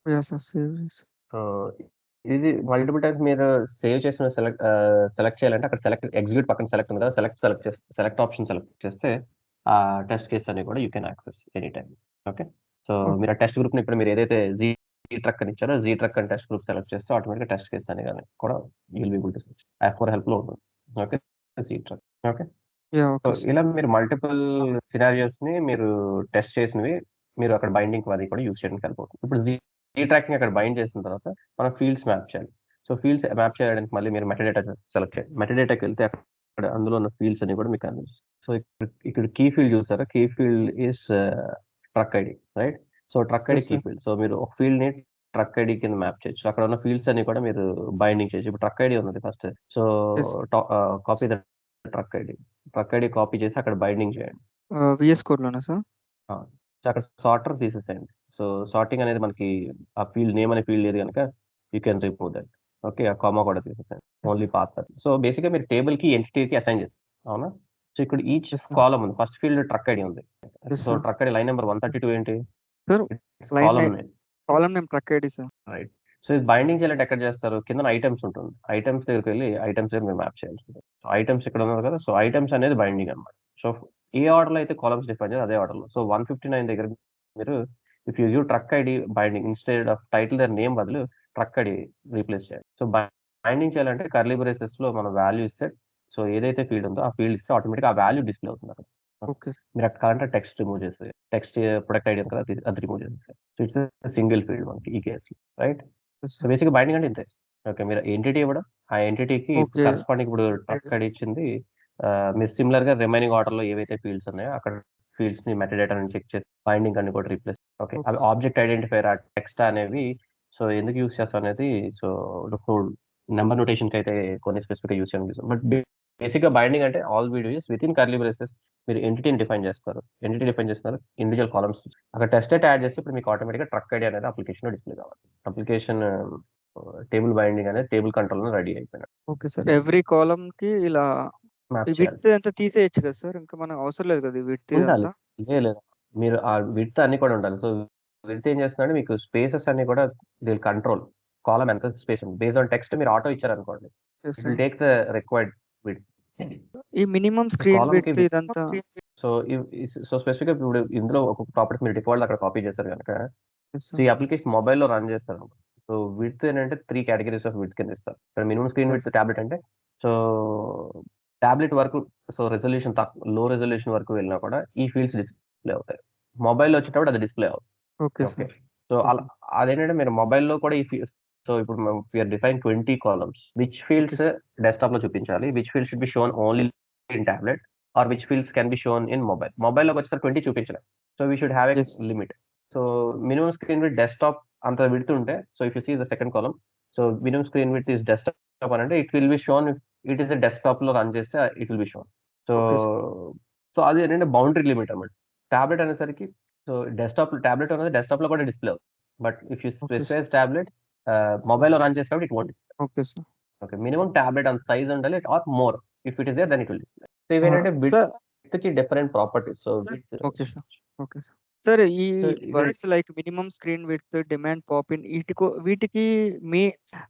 Yes. Yes. Save చేసి so, ఇది multiple times మీరు సేవ్ చేసిన సెలెక్ట్ చేయాలంటే అక్కడ ఎగ్జిక్యూట్ పక్కన సెలెక్ట్ ఉంది కదా! సెలెక్ట్ ఆప్షన్ సెలెక్ట్ చేస్తే ఆ టెస్ట్ కేస్ అన్ని కూడా you can access any time. Okay. So, okay. మీరు ఆ టెస్ట్ గ్రూప్‌ని ఇప్పుడు మీరు ఏదైతే జీ ట్రక్ అని ఇచ్చారో జీ ట్రక్ అని టెస్ట్ గ్రూప్ సెలెక్ట్ చేస్తే ఆటోమేటిక్‌గా టెస్ట్ కేస్ అని గాని కూడా you will be able to search. F4 హెల్ప్‌లో ఉంటుంది. Okay. G truck. Okay. Yeah! So, okay sir. ఇలా మీరు మల్టిపుల్ సినారియోస్‌ని మీరు టెస్ట్ చేసినవి మీరు అక్కడ బైండింగ్ అది కూడా యూజ్ చేయడానికి హెల్ప్ అవుతుంది. ఇప్పుడు జీ ట్రాకింగ్ అక్కడ బైండ్ చేసిన తర్వాత మనం ఫీల్డ్స్ మ్యాప్ చేయాలి. సో, ఫీల్డ్స్ మ్యాప్ చేయడానికి మళ్ళీ మీరు మెటాడేటా సెలెక్ట్ చేయాలి. మెటాడేటాకి వెళ్తే అక్కడ అందులో ఉన్న ఫీల్డ్స్ అన్ని కూడా మీకు కనిపిస్తాయి. సో, ఇక్కడ కీ ఫీల్డ్ చూసారా? Key field is truck ID, right? So, truck ID yes key sir. Field. So, మీరు ఒక ఫీల్డ్‌ని ట్రక్ ఐడి కింద మ్యాప్ చేయొచ్చు. అక్కడ ఉన్న ఫీల్డ్స్ అన్ని కూడా మీరు బైండింగ్ చేయొచ్చు. ఇప్పుడు ట్రక్ ఐడి ఉన్నది first. So, yes. Copy the truck ID. Truck ID copy చేసి అక్కడ బైండింగ్ చేయండి. వీఎస్ కోడ్‌లోనా సార్? ఆ! సో, అక్కడ సార్టర్ తీసేసేయండి. సో, సార్టింగ్ అనేది మనకి ఆ ఫీల్డ్ నేమ్ అనే ఫీల్డ్ లేదు గనుక you can remove that. Okay. ఆ కామా కూడా తీసేసేయండి. ఓన్లీ పాత్ అది. సో, బేసిక్‌గా మీరు టేబుల్‌కి, ఎంటిటీకి అసైన్ చేస్తారు. అవునా? సో, ఇక్కడ ఈచ్ యెస్ సార్. కాలమ్ ఉంది. ఫస్ట్ ఫీల్డ్ ట్రక్ ఐడి ఉంది. Yes so, sir. Truck ID line number 132 ఏంటి? Sir it's line column name name. Column name truck ID sir. Right. So, ఇది binding చేయాలంటే ఎక్కడ చేస్తారు? కిందన ఐటెమ్స్ ఉంటుంది. ఐటెమ్స్ దగ్గరికి వెళ్లి ఐటెమ్స్ దగ్గర మీరు మ్యాప్ చేయాల్సి ఉంటుంది. సో, ఐటెమ్స్ ఇక్కడ ఉన్నది కదా! సో, ఐటెమ్స్ అనేది బైండింగ్ అన్నమాట. సో, ఏ ఆర్డర్‌లో అయితే కాలమ్స్ డిఫైన్ చేయాలో అదే ఆర్డర్‌లో. సో, 159 దగ్గర మీరు if you give truck ID binding instead of title there name బదులు ట్రక్ ఐడి రీప్లేస్ చేయాలి. సో, బైండింగ్ చేయాలంటే కర్లీ బ్రేసెస్‌లో మనం వాల్యూ ఇస్తే సో, ఏదైతే ఫీల్డ్ ఉందో ఆ ఫీల్డ్ ఇస్తే ఆటోమేటిక్‌గా ఆ వాల్యూ డిస్‌ప్లే అవుతుంది అక్కడ. Okay sir. మీరు అక్కడ కావాలంటే టెక్స్ట్ రిమూవ్ చేసేయాలి. టెక్స్ట్ ప్రొడక్ట్ ఐడి ఉంది కదా! అది రిమూవ్ చేసేయాలి. సో, ఇట్స్ సింగిల్ ఫీల్డ్ మనకి ఈ కేస్‌లో, రైట్? Yes so, sir. బేసిక్‌గా బైండింగ్ అంటే ఇంతే. ఓకే. మీరు ఎంటిటీ ఇవ్వడం, ఆ ఎంటిటీకి ఓకే. కరస్పాండింగ్ ఇప్పుడు ట్రక్ ఐడి ఇచ్చింది మీరు సిమిలర్‌గా రిమైనింగ్ ఆర్డర్‌లో ఏవైతే ఫీల్డ్స్ ఉన్నాయో అక్కడ ఫీల్డ్స్‌ని మెటాడేటా నుంచి చెక్ చేసి బైండింగ్ అన్ని కూడా రీప్లేస్ ఓకే. ఓకే అవి సార్. ఆబ్జెక్ట్ ఐడెంటిఫైయర్ ఆ టెక్స్ట్ అనేవి సో, ఎందుకు యూజ్ చేస్తాం అనేది సో, ఇప్పుడు నంబర్ నొటేషన్‌కి అయితే కొన్ని స్పెసిఫిక్‌గా యూజ్ చేయడానికి యూజ్ బట్ బేసిక్‌గా బైండింగ్ అంటే all we do is within curly braces మీరు ఎంటిటీని డిఫైన్ చేస్తారు. ఎంటిటీ డిఫైన్ చేస్తున్నారు. ఇండివిడ్యువల్ కాలమ్స్ అక్కడ టెస్ట్ డేటా యాడ్ చేస్తే ఇప్పుడు మీకు ఆటోమేటిక్‌గా ట్రక్ ఐడి అనేది అప్లికేషన్‌లో డిస్‌ప్లే కావాలి. అప్లికేషన్ టేబుల్ బైండింగ్ అనేది టేబుల్ కంట్రోల్‌లో రెడీ అయిపోయినట్టు. Okay sir. ఎవ్రీ కాలమ్‌కి ఇలా మ్యాప్ ఈ చేయాలి. విడ్త్ అంతా తీసేయొచ్చు కదా సార్? ఇంకా మనకు అవసరం లేదు కదా! ఈ విడ్త్ ఉండాలి. ఇదంతా? లేదు. మీరు ఆ విడ్త్ అన్ని కూడా ఉండాలి. సో, విడ్త్ ఏం చేస్తుందంటే మీకు స్పేసెస్ అన్ని కూడా దే విల్ కంట్రోల్. కాలమ్ ఎంత స్పేస్ ఉంది. బేస్డ్ ఆన్ టెక్స్ట్ మీరు ఆటో ఇచ్చారనుకోండి. Yes it will sir. Take the required width. ఈ మినిమమ్ సో, స్క్రీన్ కాలమ్‌కి విడ్త్ ఇదంతా సో, సో, స్పెసిఫిక్‌గా ఇప్పుడు ఇందులో ఒక్కొక్క ప్రాపర్టీ మీరు డిఫాల్ట్ అక్కడ కాపీ చేశారు గనుక యెస్ సో, సార్. ఈ అప్లికేషన్ మొబైల్‌లో రన్ చేస్తారు. సో, విడ్త్ ఏంటంటే 3 కేటగరీస్ ఆఫ్ విడ్త్ కింద ఇస్తారు. ఇక్కడ minimum screen yes. Width tablet అంటే సో, టాబ్లెట్ వరకు సో, రిజల్యూషన్ లో రిజల్యూషన్ వరకు వెళ్ళినా కూడా ఈ ఫీల్డ్స్ డిస్‌ప్లే అవుతాయి. మొబైల్‌లో వచ్చేటప్పుడు అది డిస్‌ప్లే అవ్వదు. Okay okay. Sir. So, okay. అదేంటంటే మీరు మొబైల్‌లో కూడా సో, ఇప్పుడు మనం we are define 20 columns. Which okay fields sir. డెస్క్‌టాప్‌లో చూపించాలి. Which fields should be shown only in tablet or which fields can be shown in mobile. మొబైల్‌లోకి వచ్చేసరికి 20 చూపించలేం. So, we should have a yes. Limit. So, minimum screen width desktop అంత width ఉంటే so, if you see the second column so, minimum screen width is desktop అనంటే it will be shown it is a డెస్క్‌టాప్‌లో run చేస్తే it will be shown. So, okay sir. So, అది ఏంటంటే boundary limit అన్నమాట. Tablet అనేసరికి so, tablet అనేది డెస్క్‌టాప్‌లో కూడా డిస్‌ప్లే అవుతుంది. But if you okay specify sir. As tablet మొబైల్‌లో రన్ చేసేటప్పుడు it won't display. Okay sir. Okay. Minimum tablet అంత సైజ్ ఉండాలి or more. If it is there then it will display. So, ఆహా! ఇవేంటంటే సార్ విడ్త్‌కి different properties. So, okay sir. Okay sir. Sir ఈ so, ఇవి words like minimum screen width, demand pop in వీటికి మీ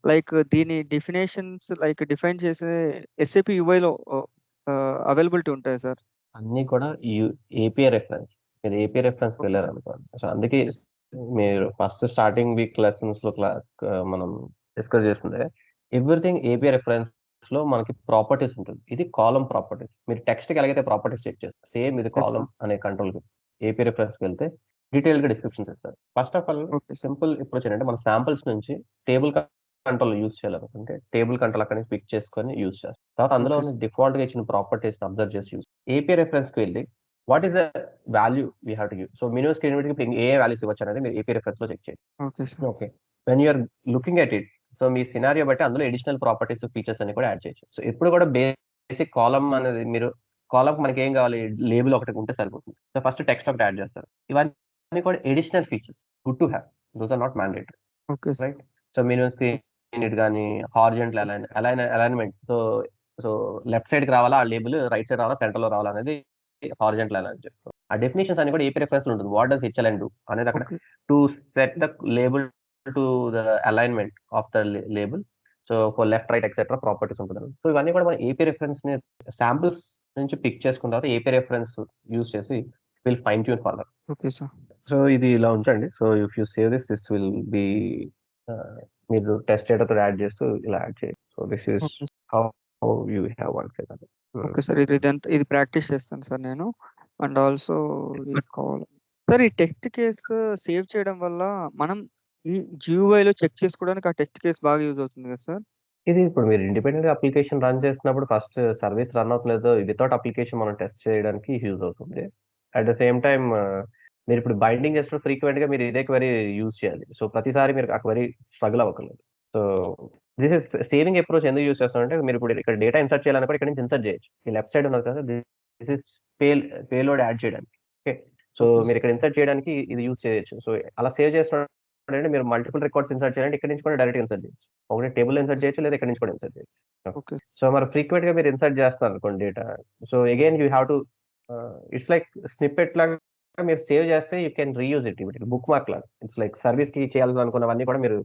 like దీని డెఫినిషన్స్ లైక్ డిఫైన్ చేసే SAP యూఐలో అవైలబిలిటీ ఉంటాయా సార్? అన్నీ కూడా ఏపీఐ రిఫరెన్స్. మీరు ఏపీఐ రిఫరెన్స్‌కి ఓకే సార్. వెళ్లారనుకోండి. సో, అందుకే యెస్. మీరు ఫస్ట్ స్టార్టింగ్ వీక్ లెసన్స్‌లో మనం డిస్కస్ చేసిందే ఎవ్రీథింగ్ ఏపీఐ రిఫరెన్స్‌లో మనకి ప్రాపర్టీస్ ఉంటుంది. ఇది కాలమ్ ప్రాపర్టీస్. మీరు టెక్స్ట్‌కి ఎలాగైతే ప్రాపర్టీస్ చెక్ చేస్తారు. సేమ్ ఇది యెస్ కాలమ్ సార్. అనే కంట్రోల్‌కి ఏపీఐ రిఫరెన్స్‌కి వెళ్తే డీటెయిల్‌గా డిస్క్రిప్షన్స్ ఇస్తారు. First of all okay sir. Simple approach ఏంటంటే మన సాంపిల్స్ నుంచి టేబుల్ కంట్రోల్ యూజ్ చేయాలనుకుంటే టేబుల్ కంట్రోల్ అక్కడి నుంచి పిక్ చేసుకొని యూజ్ చేస్తాం. తర్వాత అందులో ఓకే ఉన్న సార్. డిఫాల్ట్‌గా ఇచ్చిన ప్రాపర్టీస్‌ని అబ్జర్వ్ చేసి యూజ్ ఏపీఐ రిఫరెన్స్‌కి వెళ్లి what is the value we have to give. So, minimum screen విడ్త్‌కి ఇప్పుడు ఏ వాల్యూస్ ఇవ్వచ్చు అనేది మీరు ఏపీఐ రిఫరెన్స్‌లో చెక్ చేయండి. Okay sir. Okay. When you are looking at it so, మీ సినారియో బట్టి అందులో అడిషనల్ ప్రాపర్టీస్, ఫీచర్స్ అన్ని కూడా యాడ్ చేయొచ్చు. సో, ఎప్పుడు కూడా బేసిక్ కాలమ్ అనేది మీరు కాలమ్‌కి మనకేం కావాలి లేబుల్ ఒకటి ఉంటే సరిపోతుంది. సో, ఫస్ట్ టెక్స్ట్ ఒకటి యాడ్ చేస్తారు. ఇవన్నీ కూడా additional features. Good to have. Those are not mandatory. Okay sir. Right. So, screen yes. Width గాని, horizontal yes. Alignment. So, left సైడ్‌కి రావాలా ఆ లేబుల్, రైట్ సైడ్ రావాలా, సెంటర్‌లో రావాలా అనేది హారిజాంటల్ అలైన్‌మెంట్ చెప్తాం. ఆ డెఫినిషన్స్ అన్ని కూడా ఏపీ రిఫరెన్స్‌లో ఉంటుంది. వాట్ డస్ హెచ్ఎల్ఎన్ డు అనేది అక్కడ okay. To set the label to the alignment of the label. So for left right etcetera properties ఉంటుంది. సో ఇవన్నీ కూడా మనం ఏపీ రిఫరెన్స్ ని శాంపుల్స్ నుంచి పిక్ చేసుకున్న తర్వాత ఏపీ రిఫరెన్స్ యూస్ చేసి will fine tune further. Okay sir. So ఇది ఇలా ఉంచండి. So if you save this will B మీరు టెస్ట్ డేటాతో యాడ్ చేస్తూ ఇలా యాడ్ చేయండి. So this is okay how you have one. Okay sir. ఇది ప్రాక్టీస్ చేస్తాను సార్ నేను. అండ్ ఆల్సో ఇది కావాలి సార్. ఈ టెస్ట్ కేసు సేవ్ చేయడం వల్ల మనం ఈ GUIలో చెక్ చేసుకోవడానికి ఆ టెస్ట్ కేసు బాగా యూజ్ అవుతుంది కదా సార్? ఇది ఇప్పుడు మీరు ఇండిపెండెంట్ అప్లికేషన్ రన్ చేస్తున్నప్పుడు ఫస్ట్ సర్వీస్ రన్ అవుతుందో వితౌట్ అప్లికేషన్ మనం టెస్ట్ చేయడానికి యూజ్ అవుతుంది. అట్ ద సేమ్ టైమ్ మీరు ఇప్పుడు బైండింగ్ చేస్తున్న ఫ్రీక్వెంట్ గా మీరు ఇదే క్వరీ యూజ్ చేయాలి. సో ప్రతిసారి మీరు ఆ క్వరీ స్ట్రగుల్ అవ్వకలేదు. So this is saving approach ఎందుకు యూజ్ చేస్తామంటే మీరు ఇప్పుడు ఇక్కడ డేటా ఇన్సర్ట్ చేయాలన్నప్పుడు ఇక్కడ నుంచి ఇన్సర్ట్ చేయొచ్చు. ఈ లెఫ్ట్ సైడ్ ఉన్నది కదా, దిస్ ఇస్ పేలోడ్ యాడ్ చేయడానికి. ఓకే, సో మీరు ఇక్కడ ఇన్సర్ట్ చేయడానికి ఇది యూజ్ చేయొచ్చు. సో అలా సేవ్ చేస్తున్నప్పుడు మీరు మల్టిపుల్ రికార్డ్స్ ఇన్సర్ట్ చేయాలంటే ఇక్కడ నుంచి కూడా డైరెక్ట్ ఇన్సర్ట్ చేయొచ్చు. ఒకటి టేబుల్ ఇన్సర్ట్ చేయొచ్చు, లేదా ఇక్కడ నుంచి కూడా ఇన్సర్ట్ చేయొచ్చు. ఓకే సో మరి ఫ్రీక్వెంట్ గా మీరు ఇన్సర్ట్ చేస్తున్నారు అనుకోండి data, so again you have to it's like snippet లాగా మీరు సేవ్ చేస్తే యూ కెన్ రీయూజ్ ఇట్. ఇప్పుడు బుక్ మార్క్ లాగా ఇట్స్ లైక్ సర్వీస్ కి చేయాలని అనుకున్నవన్నీ కూడా మీరు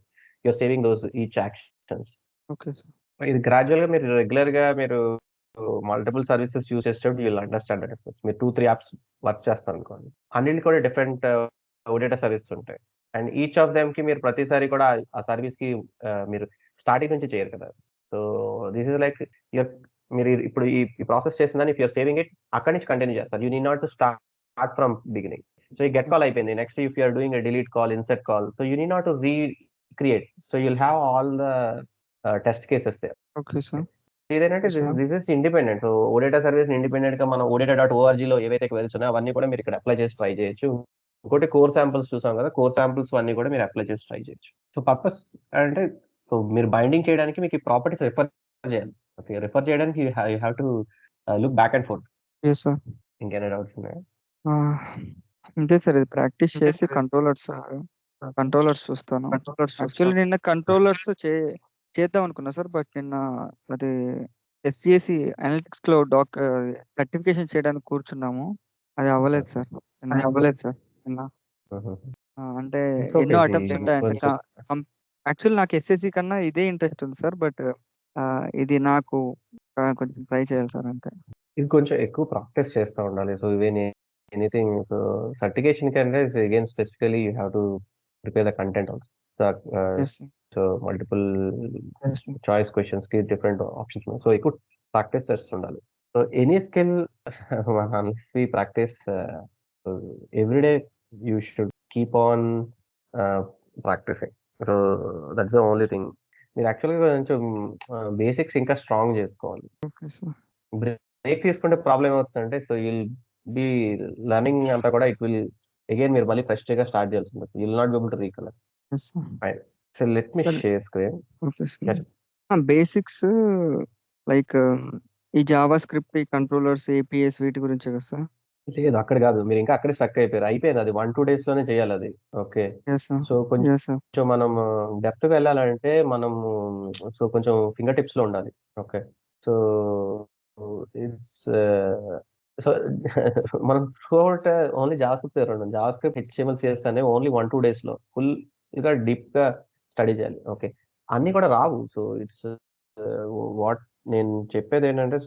your saving those each actions. Okay sir. ఇది గ్రాడ్యువల్ గా మీరు రెగ్యులర్ గా మీరు మల్టిపుల్ సర్వీసెస్ యూజ్ చేసేటప్పుడు యూల్ అండర్స్టాండ్ దట్. మీరు 2-3 యాప్స్ వర్క్ చేస్తారు అనుకోండి, అన్నింటి కూడా డిఫరెంట్ ఓడేటా సర్వీసెస్ ఉంటాయి. అండ్ ఈచ్ ఆఫ్ దెమ్ కి మీరు ప్రతిసారి కూడా ఆ సర్వీస్ కి మీరు స్టార్టింగ్ నుంచి చేయరు కదా. సో దిస్ ఇస్ లైక్ మీరు ఇప్పుడు ఈ ప్రాసెస్ చేసిందని ఇఫ్ యూర్ సేవింగ్ ఇట్ అక్కడి నుంచి కంటిన్యూ చేస్తారు. You need not to start from beginning. So ఈ గెట్ కాల్ అయిపోయింది, next if you're doing delete call, insert call, so you need not to recreate. So you'll have all the test cases there. Okay sir. ఇదేంటంటే this is independent. So OData service independent గా మనం odata.org లో ఏవైతే queries ఉన్నాయో అవన్నీ కూడా మీరు ఇక్కడ అప్లై చేసి ట్రై చేయొచ్చు. ఇంకోటి కోర్ శాంపిల్స్ చూసాం కదా, కోర్ శాంపిల్స్ అన్ని కూడా మీరు అప్లై చేసి ట్రై చేయొచ్చు. సో పర్పస్ అంటే సో మీరు బైండింగ్ చేయడానికి మీకు ఈ ప్రాపర్టీస్ రిఫర్ చేయాలి. ఓకే, రిఫర్ చేయడానికి you have to look back and forth. Yes sir. ఇంకేమైనా డౌట్స్ ఉన్నాయా? అంతే సార్. ఇది ప్రాక్టీస్ చేసి కంట్రోలర్స్ చూస్తాను. యాక్చువల్లీ నిన్న కంట్రోలర్స్ చేద్దాం అనుకున్నా సార్. బట్ నిన్న అది SCSE అనలిటిక్స్ లో సర్టిఫికేషన్ చేయడానికి కూర్చున్నాము. అది అవ్వలేదు సార్. నిన్న అంటే It's okay, ఎన్నో see, అటెంప్ట్స్ ఉంటాయంటే యాక్చువల్లీ నాకు SSC కన్నా ఇదే ఇంట్రెస్ట్ ఉంది సార్. బట్ ఇది నాకు కొంచెం ట్రై చేయాలి సార్ అంతే. ఇది కొంచెం ఎక్కువ ప్రాక్టీస్ చేస్తూ ఉండాలి. So even anything, so certification కంటే again specifically you have to prepare the content also. Yes, sir. So multiple Yes, sir. Choice questions కి డిఫరెంట్ ఆప్షన్స్ ఉన్నాయి. సో ఎక్కువ ప్రాక్టీస్ చేస్తూ ఉండాలి. So any skill honestly practice everyday you should keep on practicing. So that's the only thing. మీరు యాక్చువల్గా కొంచెం basics ఇంకా strong చేసుకోవాలి. Okay, sir. బ్రేక్ తీసుకుంటే ప్రాబ్లం ఏమవుతుందంటే, సో యుల్ బి లర్నింగ్ అంతా కూడా ఇట్ విల్ అగైన్ మీరు మళ్ళీ ఫ్రెష్ గా స్టార్ట్ చేయాల్సి ఉంటుంది. You'll not be able to recollect. Yes, sir. So let me Sir. Share screen. Okay sir. Basics like ఈ జావా స్క్రిప్ట్, ఈ కంట్రోలర్స్, APIs వీటి గురించే కదా సార్? లేదు, అక్కడ కాదు. మీరు ఇంకా అక్కడే స్ట్రక్ అయిపోయారు. అయిపోయింది అది 1-2 days లోనే చేయాలి అది. Okay, Yes, sir. సో కొంచెం Yes, sir. మనం డెప్త్ గా వెళ్ళాలంటే మనము సో కొంచెం ఫింగర్ టిప్స్ లో ఉండాలి. ఓకే, సో ఇట్స్ సో మనం through out only Java script HTML CSS అనేవి ఓన్లీ 1-2 days లో ఫుల్ గా డీప్ గా స్టడీ చేయాలి. ఓకే, అన్ని కూడా రావు. సో ఇట్స్ వాట్ నేను చెప్పేది ఏంటంటే,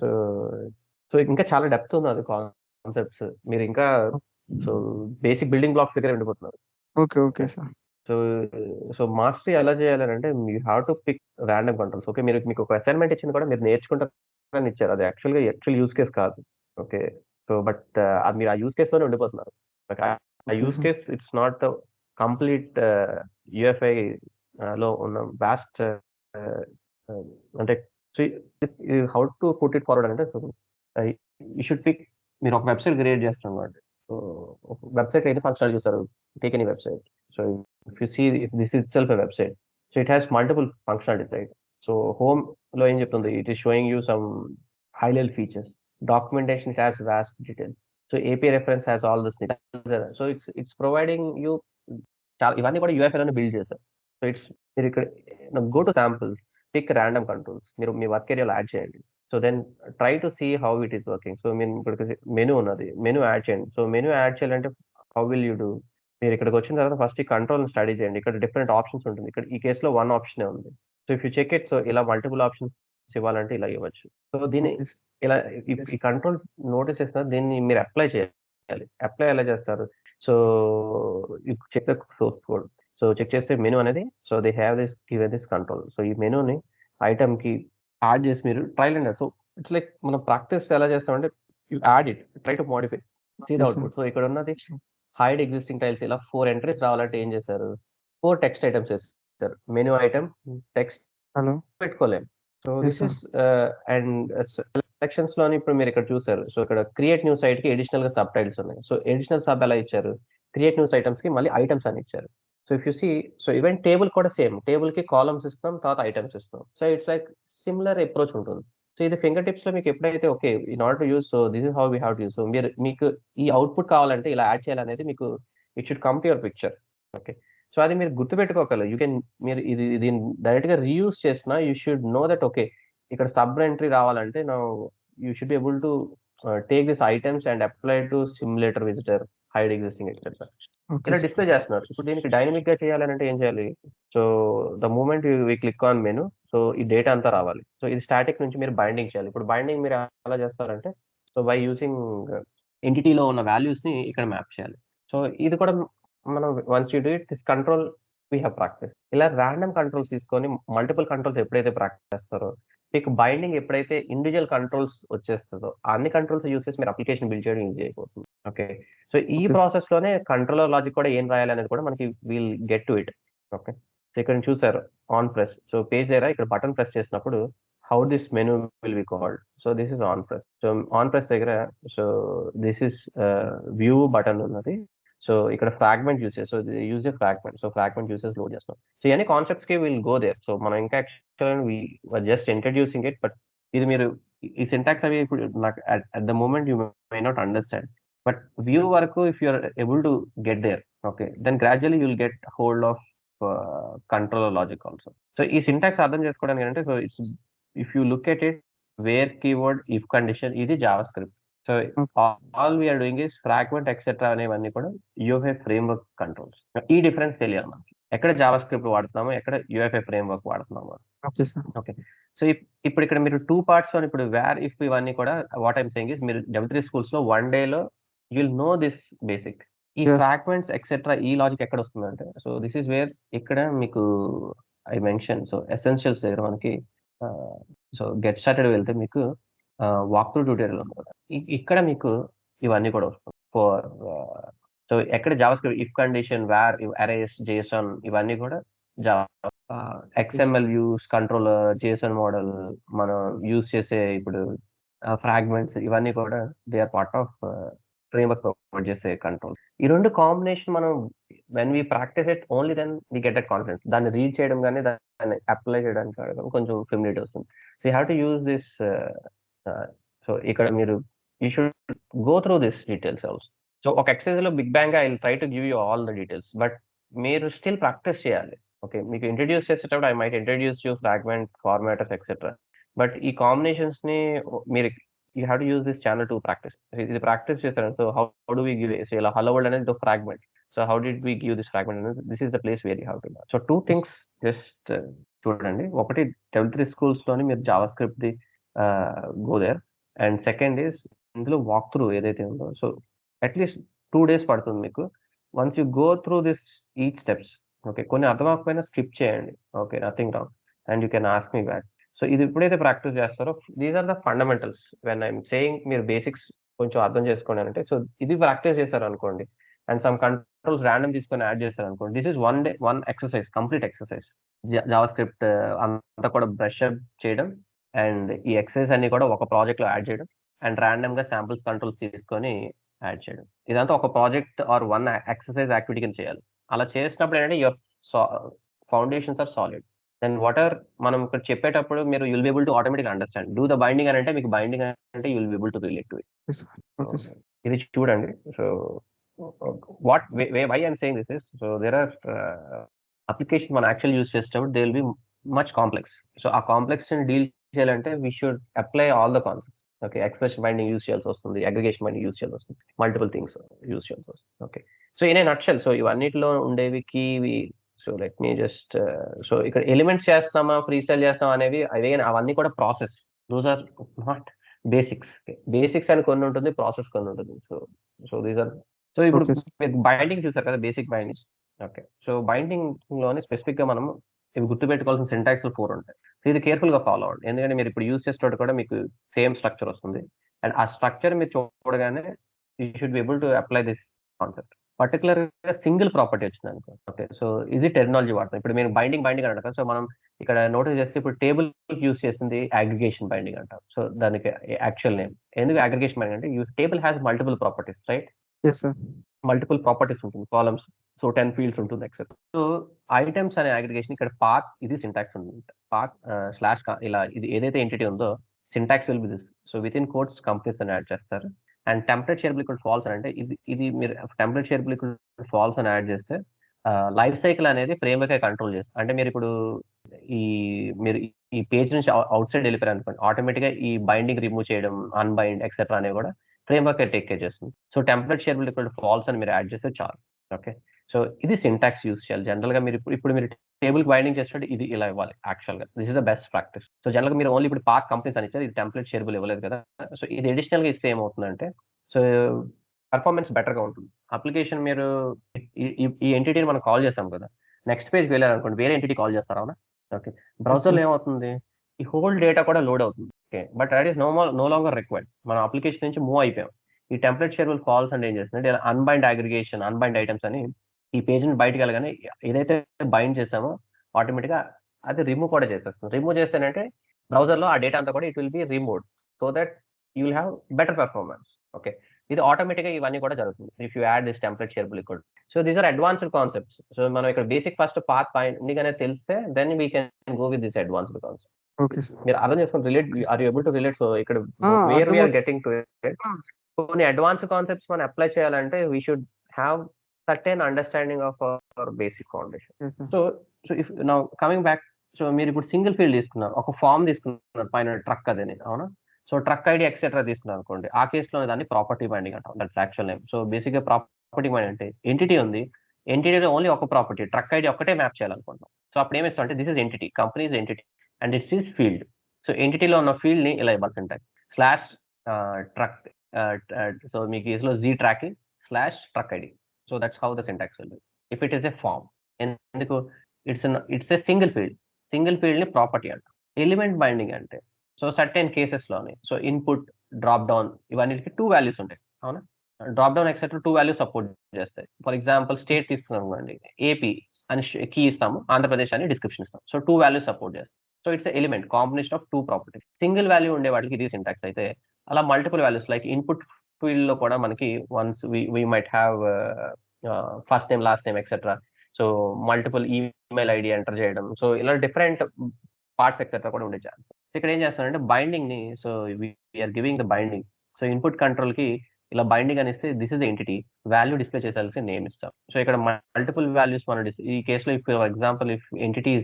సో ఇంకా చాలా డెప్త్ ఉంది అది కాన్సెప్ట్స్. మీరు ఇంకా సో బేసిక్ బిల్డింగ్ బ్లాక్స్ దగ్గర ఉండిపోతున్నారు. Okay sir. సో మాస్టరీ ఎలా చేయాలంటే you have to pick random controls. Okay, మీకు ఒక అసైన్మెంట్ ఇచ్చింది కూడా మీరు నేర్చుకుంటారని ఇచ్చారు. అది యాక్చువల్ యూస్ కేస్ కాదు. ఓకే, సో బట్ అది మీరు ఆ యూస్ కేస్ లోనే ఉండిపోతున్నారు. ఆ use case it's not complete UFI లో ఉన్న వాస్ట్ అంటే how to put it forward అంటే, సో యూ షుడ్ పిక్. మీరు ఒక వెబ్సైట్ క్రియేట్ చేస్తారు అన్నమాట. సో వెబ్సైట్ అయితే ఫంక్షనల్ చూస్తారు. Take any website. So if you see, if this is itself a website, so it has multiple functionalities, right? So home lo em cheptundi, it is showing you some high level features. Documentation, it has vast details. So API reference has all the snippets. So it's providing you ivanni kuda UFI lone build chesaru. So it's మీరు ఇక్కడ go to samples, pick random controls, మీరు మీ work ఏరియాలో add చేయండి. So then try to see how it is working. So మీరు ఇప్పుడు menu ఉన్నది, menu add చేయండి. సో మెనూ యాడ్ చేయాలంటే హౌ విల్ యూ డూ? మీరు ఇక్కడికి వచ్చిన తర్వాత ఫస్ట్ ఈ కంట్రోల్ స్టడీ చేయండి. ఇక్కడ డిఫరెంట్ ఆప్షన్స్ ఉంటుంది. ఇక్కడ ఈ కేసులో 1 ఆప్షనే ఉంది. So if you check it, so ఇలా మల్టిపుల్ ఆప్షన్స్ ఇవ్వాలంటే ఇలా ఇవ్వచ్చు. సో దీన్ని ఓకే సార్. ఇలా ఈ కంట్రోల్ నోటీస్ చేస్తున్నారు, దీన్ని మీరు అప్లై చేయాలి. అప్లై ఎలా చేస్తారు? So you check the source code. So check చేస్తే మెనూ అనేది, so they have this given this control. So ఈ మెనూని ఐటమ్‌కి యాడ్ చేసి మీరు trial and so it's like మనం ప్రాక్టీస్ ఎలా చేస్తామంటే you add it, try to modify, see the okay sir. Output. So ఇక్కడ ఉన్నది హైడ్ ఎగ్జిస్టింగ్ టైల్స్, ఇలా 4 ఎంట్రీస్ రావాలంటే ఏం చేశారు? 4 టెక్స్ట్ ఐటమ్స్ చేశారు. Menu item, text hello. పెట్టుకోలేము. So Yes, this sir. Is and selections లోని ఇప్పుడు మీరు ఇక్కడ చూసారు. సో ఇక్కడ క్రియేట్ న్యూ సైట్ కి అడిషనల్ గా సబ్ టైటిల్స్ ఉన్నాయి. సో అడిషనల్ సబ్ ఎలా ఇచ్చారు? క్రియేట్ న్యూస్ ఐటమ్స్ కి మళ్ళీ ఐటమ్స్ అని ఇచ్చారు. So if you see, so even table కూడా సేమ్, టేబుల్ కి కాలమ్స్ ఇస్తాం, తర్వాత ఐటమ్స్ ఇస్తాం. So it's like similar approach ఉంటుంది. సో ఇది ఫింగర్ టిప్స్ లో మీకు ఎప్పుడైతే okay in order to use, so this is how we have to use. So మీరు మీకు ఈ అవుట్పుట్ కావాలంటే ఇలా యాడ్ చేయాలనేది మీకు it should come to your picture. Okay, so అది మీరు గుర్తుపెట్టుకోగలరు. యూ కెన్, మీరు ఇది డైరెక్ట్ గా రీయూస్ చేసినా you should know that okay ఇక్కడ సబ్ ఎంట్రీ రావాలంటే నా you should be able to take this items and apply to simulator visitor, hide existing etcetera. Okay ఇలా సార్. డిస్ప్లే చేస్తున్నారు. ఇప్పుడు దీనికి డైనమిక్ గా చేయాలంటే ఏం చేయాలి? So the moment we click on menu, so ఈ డేటా అంతా రావాలి. సో ఇది స్టాటిక్ నుంచి మీరు బైండింగ్ చేయాలి. ఇప్పుడు బైండింగ్ మీరు ఎలా చేస్తారంటే, సో బై యూజింగ్ ఎంటిటీలో ఉన్న వాల్యూస్ ని ఇక్కడ మ్యాప్ చేయాలి. సో ఇది కూడా మనం once you do it this control we have practice. ఇలా ర్యాండమ్ కంట్రోల్స్ తీసుకొని మల్టిపుల్ కంట్రోల్స్ ఎప్పుడైతే ప్రాక్టీస్ చేస్తారో, మీకు బైండింగ్ ఎప్పుడైతే ఇండివిజువల్ కంట్రోల్స్ వచ్చేస్తుందో, అన్ని కంట్రోల్స్ యూస్ చేసి మీరు అప్లికేషన్ బిల్డ్ చేయడం ఈజీ అయిపోతుంది. ఓకే, సో ఈ Okay. ప్రాసెస్ లోనే కంట్రోలర్ లాజిక్ కూడా ఏం రాయాలి అనేది కూడా మనకి we'll get to it. Okay, so ఇక్కడ చూసారు ఆన్ ప్రెస్. సో పేజ్ దగ్గర ఇక్కడ బటన్ ప్రెస్ చేసినప్పుడు how this menu will be called. So this is on press. So on press దగ్గర, so this is view button ఉన్నది. So ఇక్కడ fragment uses, so use fragment. So fragment uses load చేస్తాం. So ఇవన్నీ concepts కి will go there. So మనం ఇంకా actual we just introducing it, but ఇది మీరు ఈ సింటాక్స్ అవి ఇప్పుడు నాకు at the moment you may not understand, but view వరకు if you are able to get there, okay, then gradually you will get hold of controller logic also. So ఈ syntax అర్థం చేసుకోవడానికి ఏంటంటే, so it's if you look at it, where keyword, if condition, ఇది JavaScript. So all we're doing is fragment etcetera అనేవన్నీ కూడా UFI framework controls. ఈ difference తెలియాలి మనకి, ఎక్కడ జావా స్క్రిప్ట్ వాడుతున్నామో, ఎక్కడ యూఎఫ్ఐ ఫ్రేమ్వర్క్ వాడుతున్నామో. Okay sir. ఓకే, సో ఇప్పుడు ఇక్కడ మీరు 2 parts లో ఇప్పుడు వేర్ ఇఫ్ ఇవన్నీ కూడా వాట్ ఐమ్ సేయింగ్ ఇస్, మీరు W3 schools లో 1 day లో యుల్ నో దిస్ బేసిక్. ఈ Yes. ఫ్రాగ్మెంట్స్ ఎక్సెట్రా ఈ లాజిక్ ఎక్కడ వస్తుందంటే, సో దిస్ ఇస్ వేర్ ఇక్కడ మీకు ఐ మెన్షన్. సో ఎసెన్షియల్స్ దగ్గర మనకి సో గెట్ స్టార్టెడ్ వెళ్తే మీకు వాక్ త్రూ ట్యూటోరియల్ ఉంది కదా, ఇక్కడ మీకు ఇవన్నీ కూడా వస్తుంది. ఫర్ సో ఎక్కడ JavaScript if condition, where, arrays, JSON, ఇవన్నీ కూడా Java. XML views, controller, JSON model, మనం యూస్ చేసే ఇప్పుడు ఫ్రాగ్మెంట్స్, ఇవన్నీ కూడా they are part of framework provide చేసే కంట్రోల్. ఈ రెండు కాంబినేషన్ మనం when we practice it only then we get that confidence. దాన్ని రీడ్ చేయడం కానీ దాన్ని అప్లై చేయడానికి కొంచెం ఫెమిలిటీ వస్తుంది. So you have to use this. So ఇక్కడ మీరు you should go through this details also. So ఒక ఎక్సర్సైజ్ లో బిగ్ బ్యాంగ్ గా I will try to give you all the details, but మీరు స్టిల్ ప్రాక్టీస్ చేయాలి. Okay, మీకు introduce చేసేటప్పుడు I might introduce you fragment, formatters etcetera, but ఈ combinations ని మీరు you have to use this channel to practice. ఇది practice చేస్తారు. So how do we give, so ఇలా హలో వరల్డ్ అనేది fragment. So how did we give this fragment అనేది, this is the place where you have to. So 2 things just చూడండి. ఒకటి W3 schools లోని మీరు JavaScript the go there, and second is ఇందులో walk through ఏదైతే ఉందో, so at least 2 days పడుతుంది మీకు. Once you go through this each steps, okay, కొన్ని అర్థం అవ్వకపోయినా స్కిప్ చేయండి. Okay, nothing wrong, and you can ask me back. So ఇది ఎప్పుడైతే ప్రాక్టీస్ చేస్తారో, these are the fundamentals. When I'm saying మీరు బేసిక్స్ కొంచెం అర్థం చేసుకోండి అంటే, సో ఇది ప్రాక్టీస్ చేశారు అనుకోండి, అండ్ సమ్ కంట్రోల్స్ ర్యాండమ్ తీసుకొని యాడ్ చేశారు అనుకోండి, this is one exercise, complete exercise. JavaScript అంతా కూడా బ్రష్ అప్ చేయడం, అండ్ ఈ ఎక్సర్సైజ్ అన్ని కూడా ఒక ప్రాజెక్ట్ లో యాడ్ చేయడం, అండ్ ర్యాండమ్ గా శాంపుల్స్ కంట్రోల్స్ తీసుకొని యాడ్ చేయడం. ఇదంతా ఒక project or one exercise activity కింద చేయాలి. అలా చేసినప్పుడు ఏంటంటే your foundations are solid. Then what are మనం ఇక్కడ చెప్పేటప్పుడు మీరు you'll be able to automatic understand. Do the binding అని అంటే మీకు బైండింగ్ అంటే you'll be able to relate to it. Yes, sir. Okay, sir. ఇది చూడండి. So what why I'm saying this is, so there are application మనం actual use చేసేటప్పుడు they will be much complex. So ఆ complex ని deal చేయాలంటే we should apply all the concepts. Okay, expression binding use చేయాల్సి వస్తుంది, aggregation binding use చేయాల్సి వస్తుంది, multiple things use చేయాల్సి వస్తుంది. Okay, so in a nutshell so ఇవన్నిటిలో ఉండేవి కీవి. So let me just so ఇక్కడ ఎలిమెంట్స్ చేస్తామా ఫ్రీ స్టైల్ చేస్తామా అనేవి అవన్నీ కూడా process. Those are not basics. Basics అని కొన్ని ఉంటుంది, ప్రాసెస్ కొన్ని ఉంటుంది. సో దీస్ ఆర్ సో ఇప్పుడు ఓకే సార్. మీరు బైండింగ్ చూసారు కదా, basic binding. Okay, so binding లోని స్పెసిఫిక్ గా మనం ఇవి గుర్తుపెట్టుకోవాల్సిన సింటాక్స్ 4 ఉంటాయి. సో ఇది కేర్ఫుల్ గా ఫాలో అవ్వండి, ఎందుకంటే మీరు ఇప్పుడు యూస్ చేసేటప్పుడు కూడా మీకు సేమ్ స్ట్రక్చర్ వస్తుంది. అండ్ ఆ స్ట్రక్చర్ మీరు చూడగానే you should be able to apply this concept. Particular గా సింగిల్ ప్రాపర్టీ వచ్చింది అనుకో. ఓకే, సో ఇది టెర్మినాలజీ వాడతాం. ఇప్పుడు మీరు బైండింగ్ అన్నాడు కదా, సో మనం ఇక్కడ నోటీస్ చేస్తే ఇప్పుడు టేబుల్ యూస్ చేసింది అగ్రిగేషన్ బైండింగ్ అంటాం. సో దానికి యాక్చువల్ నేమ్ ఎందుకు అగ్రిగేషన్ బైండింగ్ అంటే table has multiple properties, right? Yes sir. Multiple properties ఉంటుంది, కాలమ్స్, సో 10 ఫీల్డ్స్ ఉంటుంది ఎక్సెప్ట్. సో ఐటమ్స్ అనే అగ్రిగేషన్ ఇక్కడ పాత్ ఇది సింటాక్స్ ఉంటుంది. పాత్ స్లాష్ ఇలా ఇది ఏదైతే ఎంటిటీ ఉందో syntax will be this. So within quotes companies అని యాడ్ చేస్తారు. And template shareable equal false అని అంటే ఇది మీరు టెంప్లెట్ షేరబుల్ ఈక్వల్ ఫాల్స్ అని యాడ్ చేస్తే లైఫ్ సైకిల్ అనేది ఫ్రేమ్వర్క్ కంట్రోల్ చేస్తారు. అంటే మీరు ఇప్పుడు మీరు ఈ పేజ్ నుంచి అవుట్ సైడ్ వెళ్ళిపోయారు అనుకోండి, ఆటోమేటిక్ గా ఈ బైండింగ్ రిమూవ్ చేయడం, అన్బైండ్ ఎక్సెట్రా అనేవి కూడా ఫ్రేమ్వర్క్ టేక్ కేర్ చేస్తుంది. So template shareable equal false అని మీరు యాడ్ చేస్తే చాలు. ఓకే, సో ఇది సింటాక్స్ యూస్ చేయాలి. జనరల్ గా మీరు ఇప్పుడు మీరు టేబుల్ బైండింగ్ చేసినట్టు ఇది ఇలా ఇవ్వాలి యాక్చువల్ గా. This is the best practice. So general గా మీరు ఓన్లీ ఇప్పుడు పార్క్ కంపెనీస్ అని ఇచ్చారు, ఇది టెంప్లెట్ షేరబుల్ ఇవ్వలేదు కదా. సో ఇది అడిషనల్ గా ఇస్తే ఏమవుతుందంటే సో పర్ఫార్మెన్స్ బెటర్ గా ఉంటుంది. అప్లికేషన్ మీరు ఈ ఎంటిటీని మనం కాల్ చేస్తాం కదా, నెక్స్ట్ పేజ్ వెళ్ళారు అనుకోండి, వేరే ఎంటిటీ కాల్ చేస్తారు అవునా. ఓకే, బ్రౌజర్ లో ఏమవుతుంది, ఈ హోల్ డేటా కూడా లోడ్ అవుతుంది. Okay, but that is no longer required. మనం అప్లికేషన్ నుంచి మూవ్ అయిపోయాం. ఈ టెంప్లెట్ షేరబుల్ ఫాల్స్ అంటే ఏం చేస్తుంది, అన్బైండ్ అగ్రిగేషన్, అన్బైండ్ ఐటమ్స్ అని ఈ పేజ్ నుంచి బయటకు వెళ్ళగానే ఏదైతే బైండ్ చేసామో ఆటోమేటిక్ గా అది రిమూవ్ కూడా చేసేస్తుంది. రిమూవ్ చేస్తేనంటే బ్రౌజర్ లో ఆ డేటా అంతా కూడా it will be removed, so that you will have better performance. Okay, ఇది ఆటోమేటిక్ గా ఇవన్నీ కూడా జరుగుతుంది if you add this template shareable equal. So these are advanced concepts. So మనం ఇక్కడ బేసిక్ ఫస్ట్ పాత్ బైండింగ్ అనేది తెలిస్తే then we can go with this advanced concept. Okay sir. మీరు అర్థం చేసుకుని relate, are you able to relate? So ఇక్కడ where we're getting to it, కొన్ని advanced concepts మనం అప్లై చేయాలంటే we should have certain understanding of our basic foundation. So if now coming back, so మీరు ఇప్పుడు single field తీసుకున్నారు, ఒక form తీసుకున్నారు పైన ట్రక్ అదని అవునా. సో ట్రక్ ఐడి ఎక్సెట్రా తీసుకున్నారు అనుకోండి, ఆ కేసులో దాన్ని ప్రాపర్టీ బైండింగ్ అంటాం. That's actual name. So basic గా ప్రాపర్టీ బైండింగ్ అంటే ఎంటిటీ ఉంది, ఎంటిటీలో ఓన్లీ ఒక ప్రాపర్టీ ట్రక్ ఐడి ఒక్కటే మ్యాప్ చేయాలనుకుంటాం. సో అప్పుడు ఏమిస్తాం అంటే this is entity, company is entity and it's is field. So ఎంటిటీలో ఉన్న ఫీల్డ్ ని ఇలా ఇవ్వాల్సి ఉంటాయి, స్లాష్ ట్రక్. సో మీ కేసులో G tracking slash truck ID. So that's how the syntax will be if it is a form. ఎందుకు it's a single field ని ప్రాపర్టీ అంట. ఎలిమెంట్ బైండింగ్ అంటే సో సర్టెన్ కేసెస్ లోని సో ఇన్పుట్, డ్రాప్ డౌన్ ఇవన్నిటికి 2 values ఉంటాయి అవునా. Dropdown etcetera 2 values support చేస్తాయి. For example state తీసుకున్నాం అనుకోండి, ఏపీ అని కీ ఇస్తాము, ఆంధ్రప్రదేశ్ అని డిస్క్రిప్షన్ ఇస్తాం. సో 2 వాల్యూస్ సపోర్ట్ చేస్తాం. So it's element combination of 2 properties. Single value ఉండే వాటికి ఇది సింటాక్స్ అయితే, అలా multiple values like input field లో కూడా మనకి once we might have first name, last name etcetera. So multiple email ID enter చేయడం, సో ఇలా డిఫరెంట్ పార్ట్స్ ఎక్సెట్రా కూడా ఉండే ఛాన్స్. ఇక్కడ ఏం చేస్తానంటే బైండింగ్ ని, so we're giving the binding. So input control కి ఇలా బైండింగ్ అని ఇస్తే this is entity, value display చేసేసి నేమ్ ఇస్తాం. సో ఇక్కడ మల్టిపుల్ వాల్యూస్ మనం ఈ కేసులో if for example if entity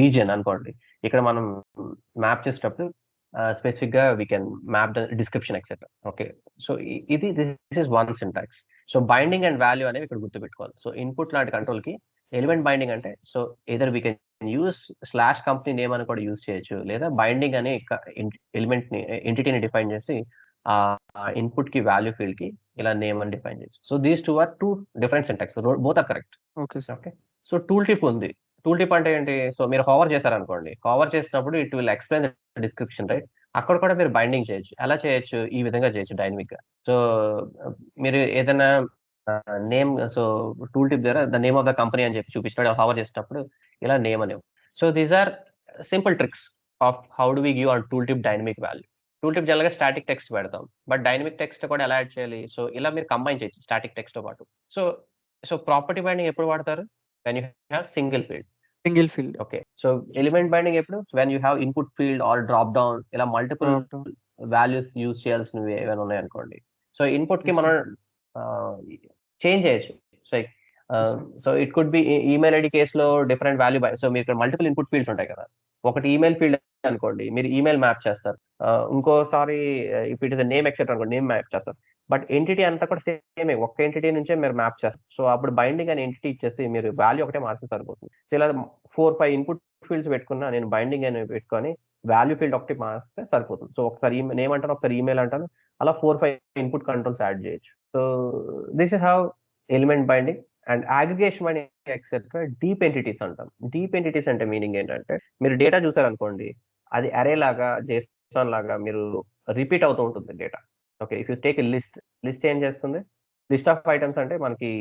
region అనుకోండి, ఇక్కడ మనం మ్యాప్ చేసేటప్పుడు స్పెసిఫిక్ గా we can map the description etcetera. Okay, so ఇది this is one syntax. So binding and value అనేవి ఇక్కడ గుర్తుపెట్టుకోవాలి. సో ఇన్పుట్ లాంటి కంట్రోల్ కి ఎలిమెంట్ బైండింగ్ అంటే so either we can use slash company name అని కూడా యూస్ చేయొచ్చు, లేదా బైండింగ్ అనే ఎలిమెంట్ ని ఎంటిటీని డిఫైన్ చేసి ఆ ఇన్పుట్ కి వాల్యూ ఫీల్డ్ కి ఇలా నేమ్ అని డిఫైన్ చేయొచ్చు. So these 2 are 2 different syntax, both are correct. Okay sir. Okay, so tool tip ఉంది. టూల్ టిప్ అంటే ఏంటి, సో మీరు హోవర్ చేశారనుకోండి, హోవర్ చేసినప్పుడు it will explain description, right? అక్కడ కూడా మీరు బైండింగ్ చేయొచ్చు. ఎలా చేయొచ్చు, ఈ విధంగా చేయొచ్చు డైనమిక్ గా. సో మీరు ఏదైనా నేమ్, సో టూల్ టిప్ ద్వారా the name of the company అని చెప్పి చూపించినప్పుడు హోవర్ చేసినప్పుడు ఇలా నేమ్ అనేవి. So these are simple tricks of how do we give our tool tip dynamic value. Tool tip general గా స్టాటిక్ టెక్స్ట్ పెడతాం, but dynamic text కూడా ఎలా యాడ్ చేయాలి, సో ఇలా మీరు కంబైన్ చేయొచ్చు స్టాటిక్ టెక్స్ట్ తో పాటు. సో ప్రాపర్టీ బైండింగ్ ఎప్పుడు వాడతారు, when you have single field. Okay, so element binding ఎప్పుడు, when you have input field or dropdown, ఇలా మల్టిపుల్ వాల్యూస్ యూజ్ చేయాల్సినవి ఏమైనా ఉన్నాయనుకోండి. సో ఇన్పుట్ కి మనం చేంజ్ చేయొచ్చు. So it could be email ID కేసులో డిఫరెంట్ వాల్యూ సో మీరు ఇక్కడ మల్టిపుల్ ఇన్పుట్ ఫీల్డ్స్ ఉంటాయి కదా. ఒకటి ఈమెయిల్ ఫీల్డ్ అనుకోండి, మీరు ఈమెయిల్ మ్యాప్ చేస్తారు. ఇంకోసారి if it is name etcetera అనుకోండి, నేమ్ మ్యాప్ చేస్తారు. బట్ ఎంటిటీ అంతా కూడా సేమే, ఒక్క ఎంటిటీ నుంచే మీరు మ్యాప్ చేస్తారు. సో అప్పుడు బైండింగ్ అనే ఎంటిటీ ఇచ్చేసి మీరు వాల్యూ ఒకటే మార్చితే సరిపోతుంది. సో ఇలా 4-5 ఇన్పుట్ ఫీల్డ్స్ పెట్టుకున్నా, నేను బైండింగ్ అని పెట్టుకొని వాల్యూ ఫీల్డ్ ఒకటి మార్చితే సరిపోతుంది. సో ఒకసారి నేమ్ అంటాను, ఒకసారి ఈమెయిల్ అంటాను, అలా 4-5 ఇన్పుట్ కంట్రోల్స్ యాడ్ చేయొచ్చు. So this is how element binding and aggregation binding etcetera deep entities అంటాం. డీప్ ఎంటిటీస్ అంటే మీనింగ్ ఏంటంటే, మీరు డేటా చూసారనుకోండి, అది అరే లాగా జేసన్ లాగా మీరు రిపీట్ అవుతూ ఉంటుంది data. Okay, if you take list ఏం చేస్తుంది? లిస్ట్ ఆఫ్ ఐటమ్స్ అంటే మనకి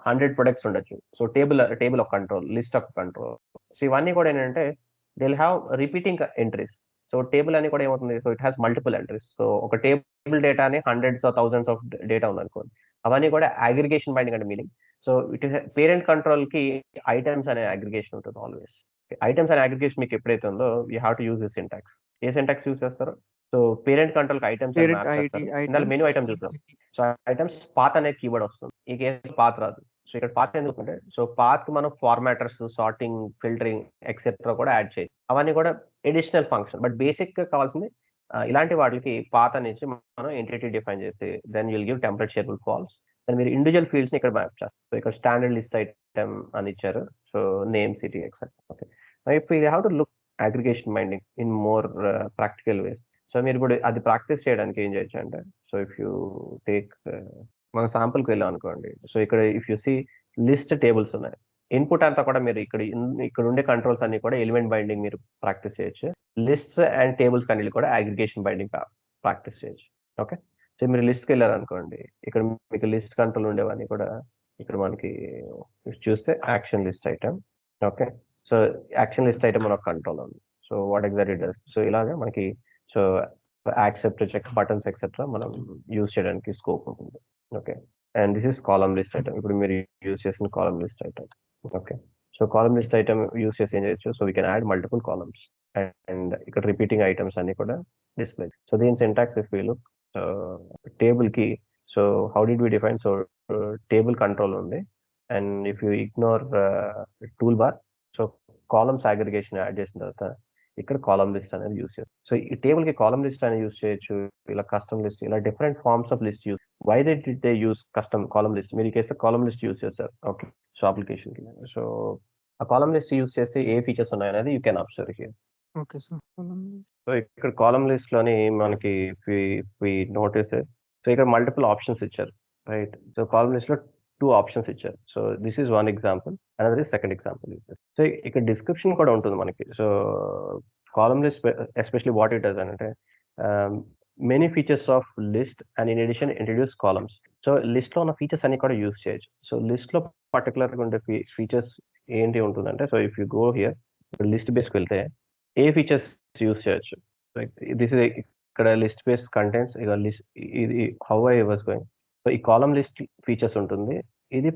100 ప్రొడక్ట్స్ ఉండొచ్చు. So table of control, list of control. So ఇవన్నీ కూడా ఏంటంటే they will have repeating entries. So table అని కూడా ఏమవుతుంది? So it has multiple entries. So ఒక టేబుల్ డేటాని hundreds of thousands of data ఉందనుకోండి, అవన్నీ కూడా అగ్రిగేషన్ బైండింగ్ అంటే meaning. So it is parent control కి ఐటమ్స్ అనే అగ్రిగేషన్ ఉంటుంది ఆల్వేస్. ఐటమ్స్ అనే అగ్రిగేషన్ మీకు ఎప్పుడైతే ఉందో, you have to use this syntax. A syntax use చేస్తారు? సో పేరెంట్ కంట్రోల్ కి ఐటమ్స్ అని మ్యాప్ చేస్తారు. ఇందులో మెనూ ఐటమ్ చూద్దాం. సో ఐటమ్స్ పాత్ అనే కీవర్డ్ వస్తుంది. ఈ కేసు పాత్ రాదు. సో ఇక్కడ పాత్ ఎందుకంటే, సో పాత్ మనం ఫార్మాటర్స్, సార్టింగ్, ఫిల్టరింగ్ ఎక్సెట్రా కూడా యాడ్ చేయొచ్చు. అవన్నీ కూడా ఎడిషనల్ ఫంక్షన్. బట్ బేసిక్ గా కావాల్సింది ఇలాంటి వాటికి పాత్ అనేది మనం ఎంటిటీ డిఫైన్ చేసి then you'll give template shareable false. Then మీరు ఇండివిజువల్ ఫీల్డ్స్ ని ఇక్కడ మ్యాప్ చేస్తారు. సో ఇక్కడ స్టాండర్డ్ లిస్ట్ ఐటమ్ అని ఇచ్చారు. So name, city etcetera. Okay, ఇప్పుడు you have to look aggregation binding in more practical ways. So మీరు ఇప్పుడు అది ప్రాక్టీస్ చేయడానికి ఏం చేయొచ్చు అంటే, సో ఇఫ్ యూ టేక్ మన శాంపుల్కి వెళ్ళాం అనుకోండి. సో ఇక్కడ if you see list tables ఉన్నాయి. ఇన్పుట్ అంతా కూడా మీరు ఇక్కడ ఉండే కంట్రోల్స్ అన్ని కూడా ఎలిమెంట్ బైండింగ్ మీరు ప్రాక్టీస్ చేయొచ్చు. లిస్ట్ అండ్ టేబుల్స్ అన్ని కూడా అగ్రిగేషన్ బైండింగ్ ప్రాక్టీస్ చేయొచ్చు. ఓకే, సో మీరు లిస్ట్కి వెళ్ళారు అనుకోండి, ఇక్కడ మీకు లిస్ట్ కంట్రోల్ ఉండేవన్నీ కూడా ఇక్కడ మనకి చూస్తే action list item. Okay, so action list item మన కంట్రోల్ ఉంది. So what exact it does? So ఇలాగా మనకి so accept, check buttons etcetera మనం యూజ్ చేయడానికి స్కోప్ ఉంటుంది. Okay, and this is column list item. ఇప్పుడు మీరు యూజ్ చేసిన column list item. Okay, so column list item use చేసి ఏం చేయొచ్చు? So we can add multiple columns and ఇక్కడ రిపీటింగ్ ఐటమ్స్ అన్ని కూడా డిస్ప్లే. సో దీని syntax if you look, table కి so how did we define? So table control ఉంది, and if you ignore toolbar, so columns aggregation add చేసిన తర్వాత ఇక్కడ column list అనేది యూస్ చేస్తాం. సో ఈ టేబుల్ కి కాలమ్ లిస్ట్ అనేది యూస్ చేయొచ్చు, ఇలా కస్టమ్ లిస్ట్, ఇలా different forms of list use. Why did they use custom column list? మీరు ఈ కేసులో కాలమ్ లిస్ట్ యూస్ చేస్తారు. ఓకే, సో అప్లికేషన్ కి సో ఆ కాలమ్ లిస్ట్ యూస్ చేస్తే ఏ ఫీచర్స్ ఉన్నాయనేది you can observe here. Okay sir. So ఇక్కడ కాలమ్ లిస్ట్ లోని మనకి నోటీస్, సో ఇక్కడ మల్టిపుల్ ఆప్షన్స్ ఇచ్చారు, రైట్? సో కాలమ్ లిస్ట్ లో 2 ఆప్షన్స్ ఇచ్చారు. So this is 1 example, another is second example. So ఇక్కడ డిస్క్రిప్షన్ కూడా ఉంటుంది మనకి. So column list especially what it does అంటే, many features of list and in addition introduce columns. So list లో ఉన్న features అన్ని కూడా యూస్ చేయొచ్చు. సో లిస్ట్ లో పర్టికులర్ గా ఉండే ఫీచర్స్ ఏంటి ఉంటుందంటే, so if you go here, list బేస్కి వెళ్తే ఏ ఫీచర్స్ యూస్ చేయొచ్చు? దిస్ ఇస్ ఇక్కడ లిస్ట్ బేస్ కంటెంట్స్, ఇక లిస్ట్ ఇది how I was going. So ఈ కాలమ్ లిస్ట్ ఫీచర్స్ ఉంటుంది, ఇది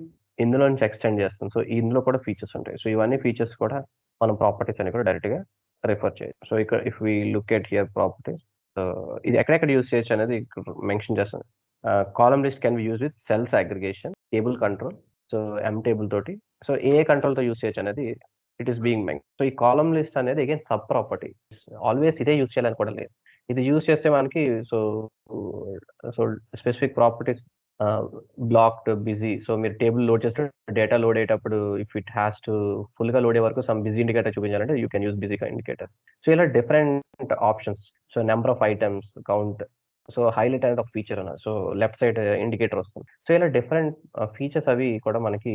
ఇందులో నుంచి ఎక్స్టెండ్ చేస్తుంది. సో ఇందులో కూడా ఫీచర్స్ ఉంటాయి. సో ఇవన్నీ ఫీచర్స్ కూడా మనం ప్రాపర్టీస్ అని కూడా డైరెక్ట్ గా రిఫర్ చేయొచ్చు. సో ఇక్కడ if we look at here properties, so ఇది ఎక్కడెక్కడ యూస్ చేయొచ్చు అనేది మెన్షన్ చేస్తాను. Column list can be use with cells aggregation, table control, so M table తోటి. సో ఏ కంట్రోల్ తో యూస్ చేయొచ్చు అనేది it is being mention. So ఈ కాలమ్ లిస్ట్ అనేది అగైన్ సబ్ ప్రాపర్టీ. ఆల్వేస్ ఇదే యూస్ చేయాలని కూడా లేదు. ఇది యూస్ చేస్తే మనకి so specific properties blocked, busy. So మీరు టేబుల్ లోడ్ చేస్తే డేటా లోడ్ అయ్యేటప్పుడు if it has to full గా లోడ్ అయ్యే వరకు సమ్ బిజీ ఇండికేటర్ చూపించాలంటే you can use busy indicator. So ఇలా different options. So number of items, count, so highlight అనేది ఒక ఫీచర్ అన్న, సో లెఫ్ట్ సైడ్ ఇండికేటర్ వస్తుంది. సో ఇలా డిఫరెంట్ ఫీచర్స్ అవి కూడా మనకి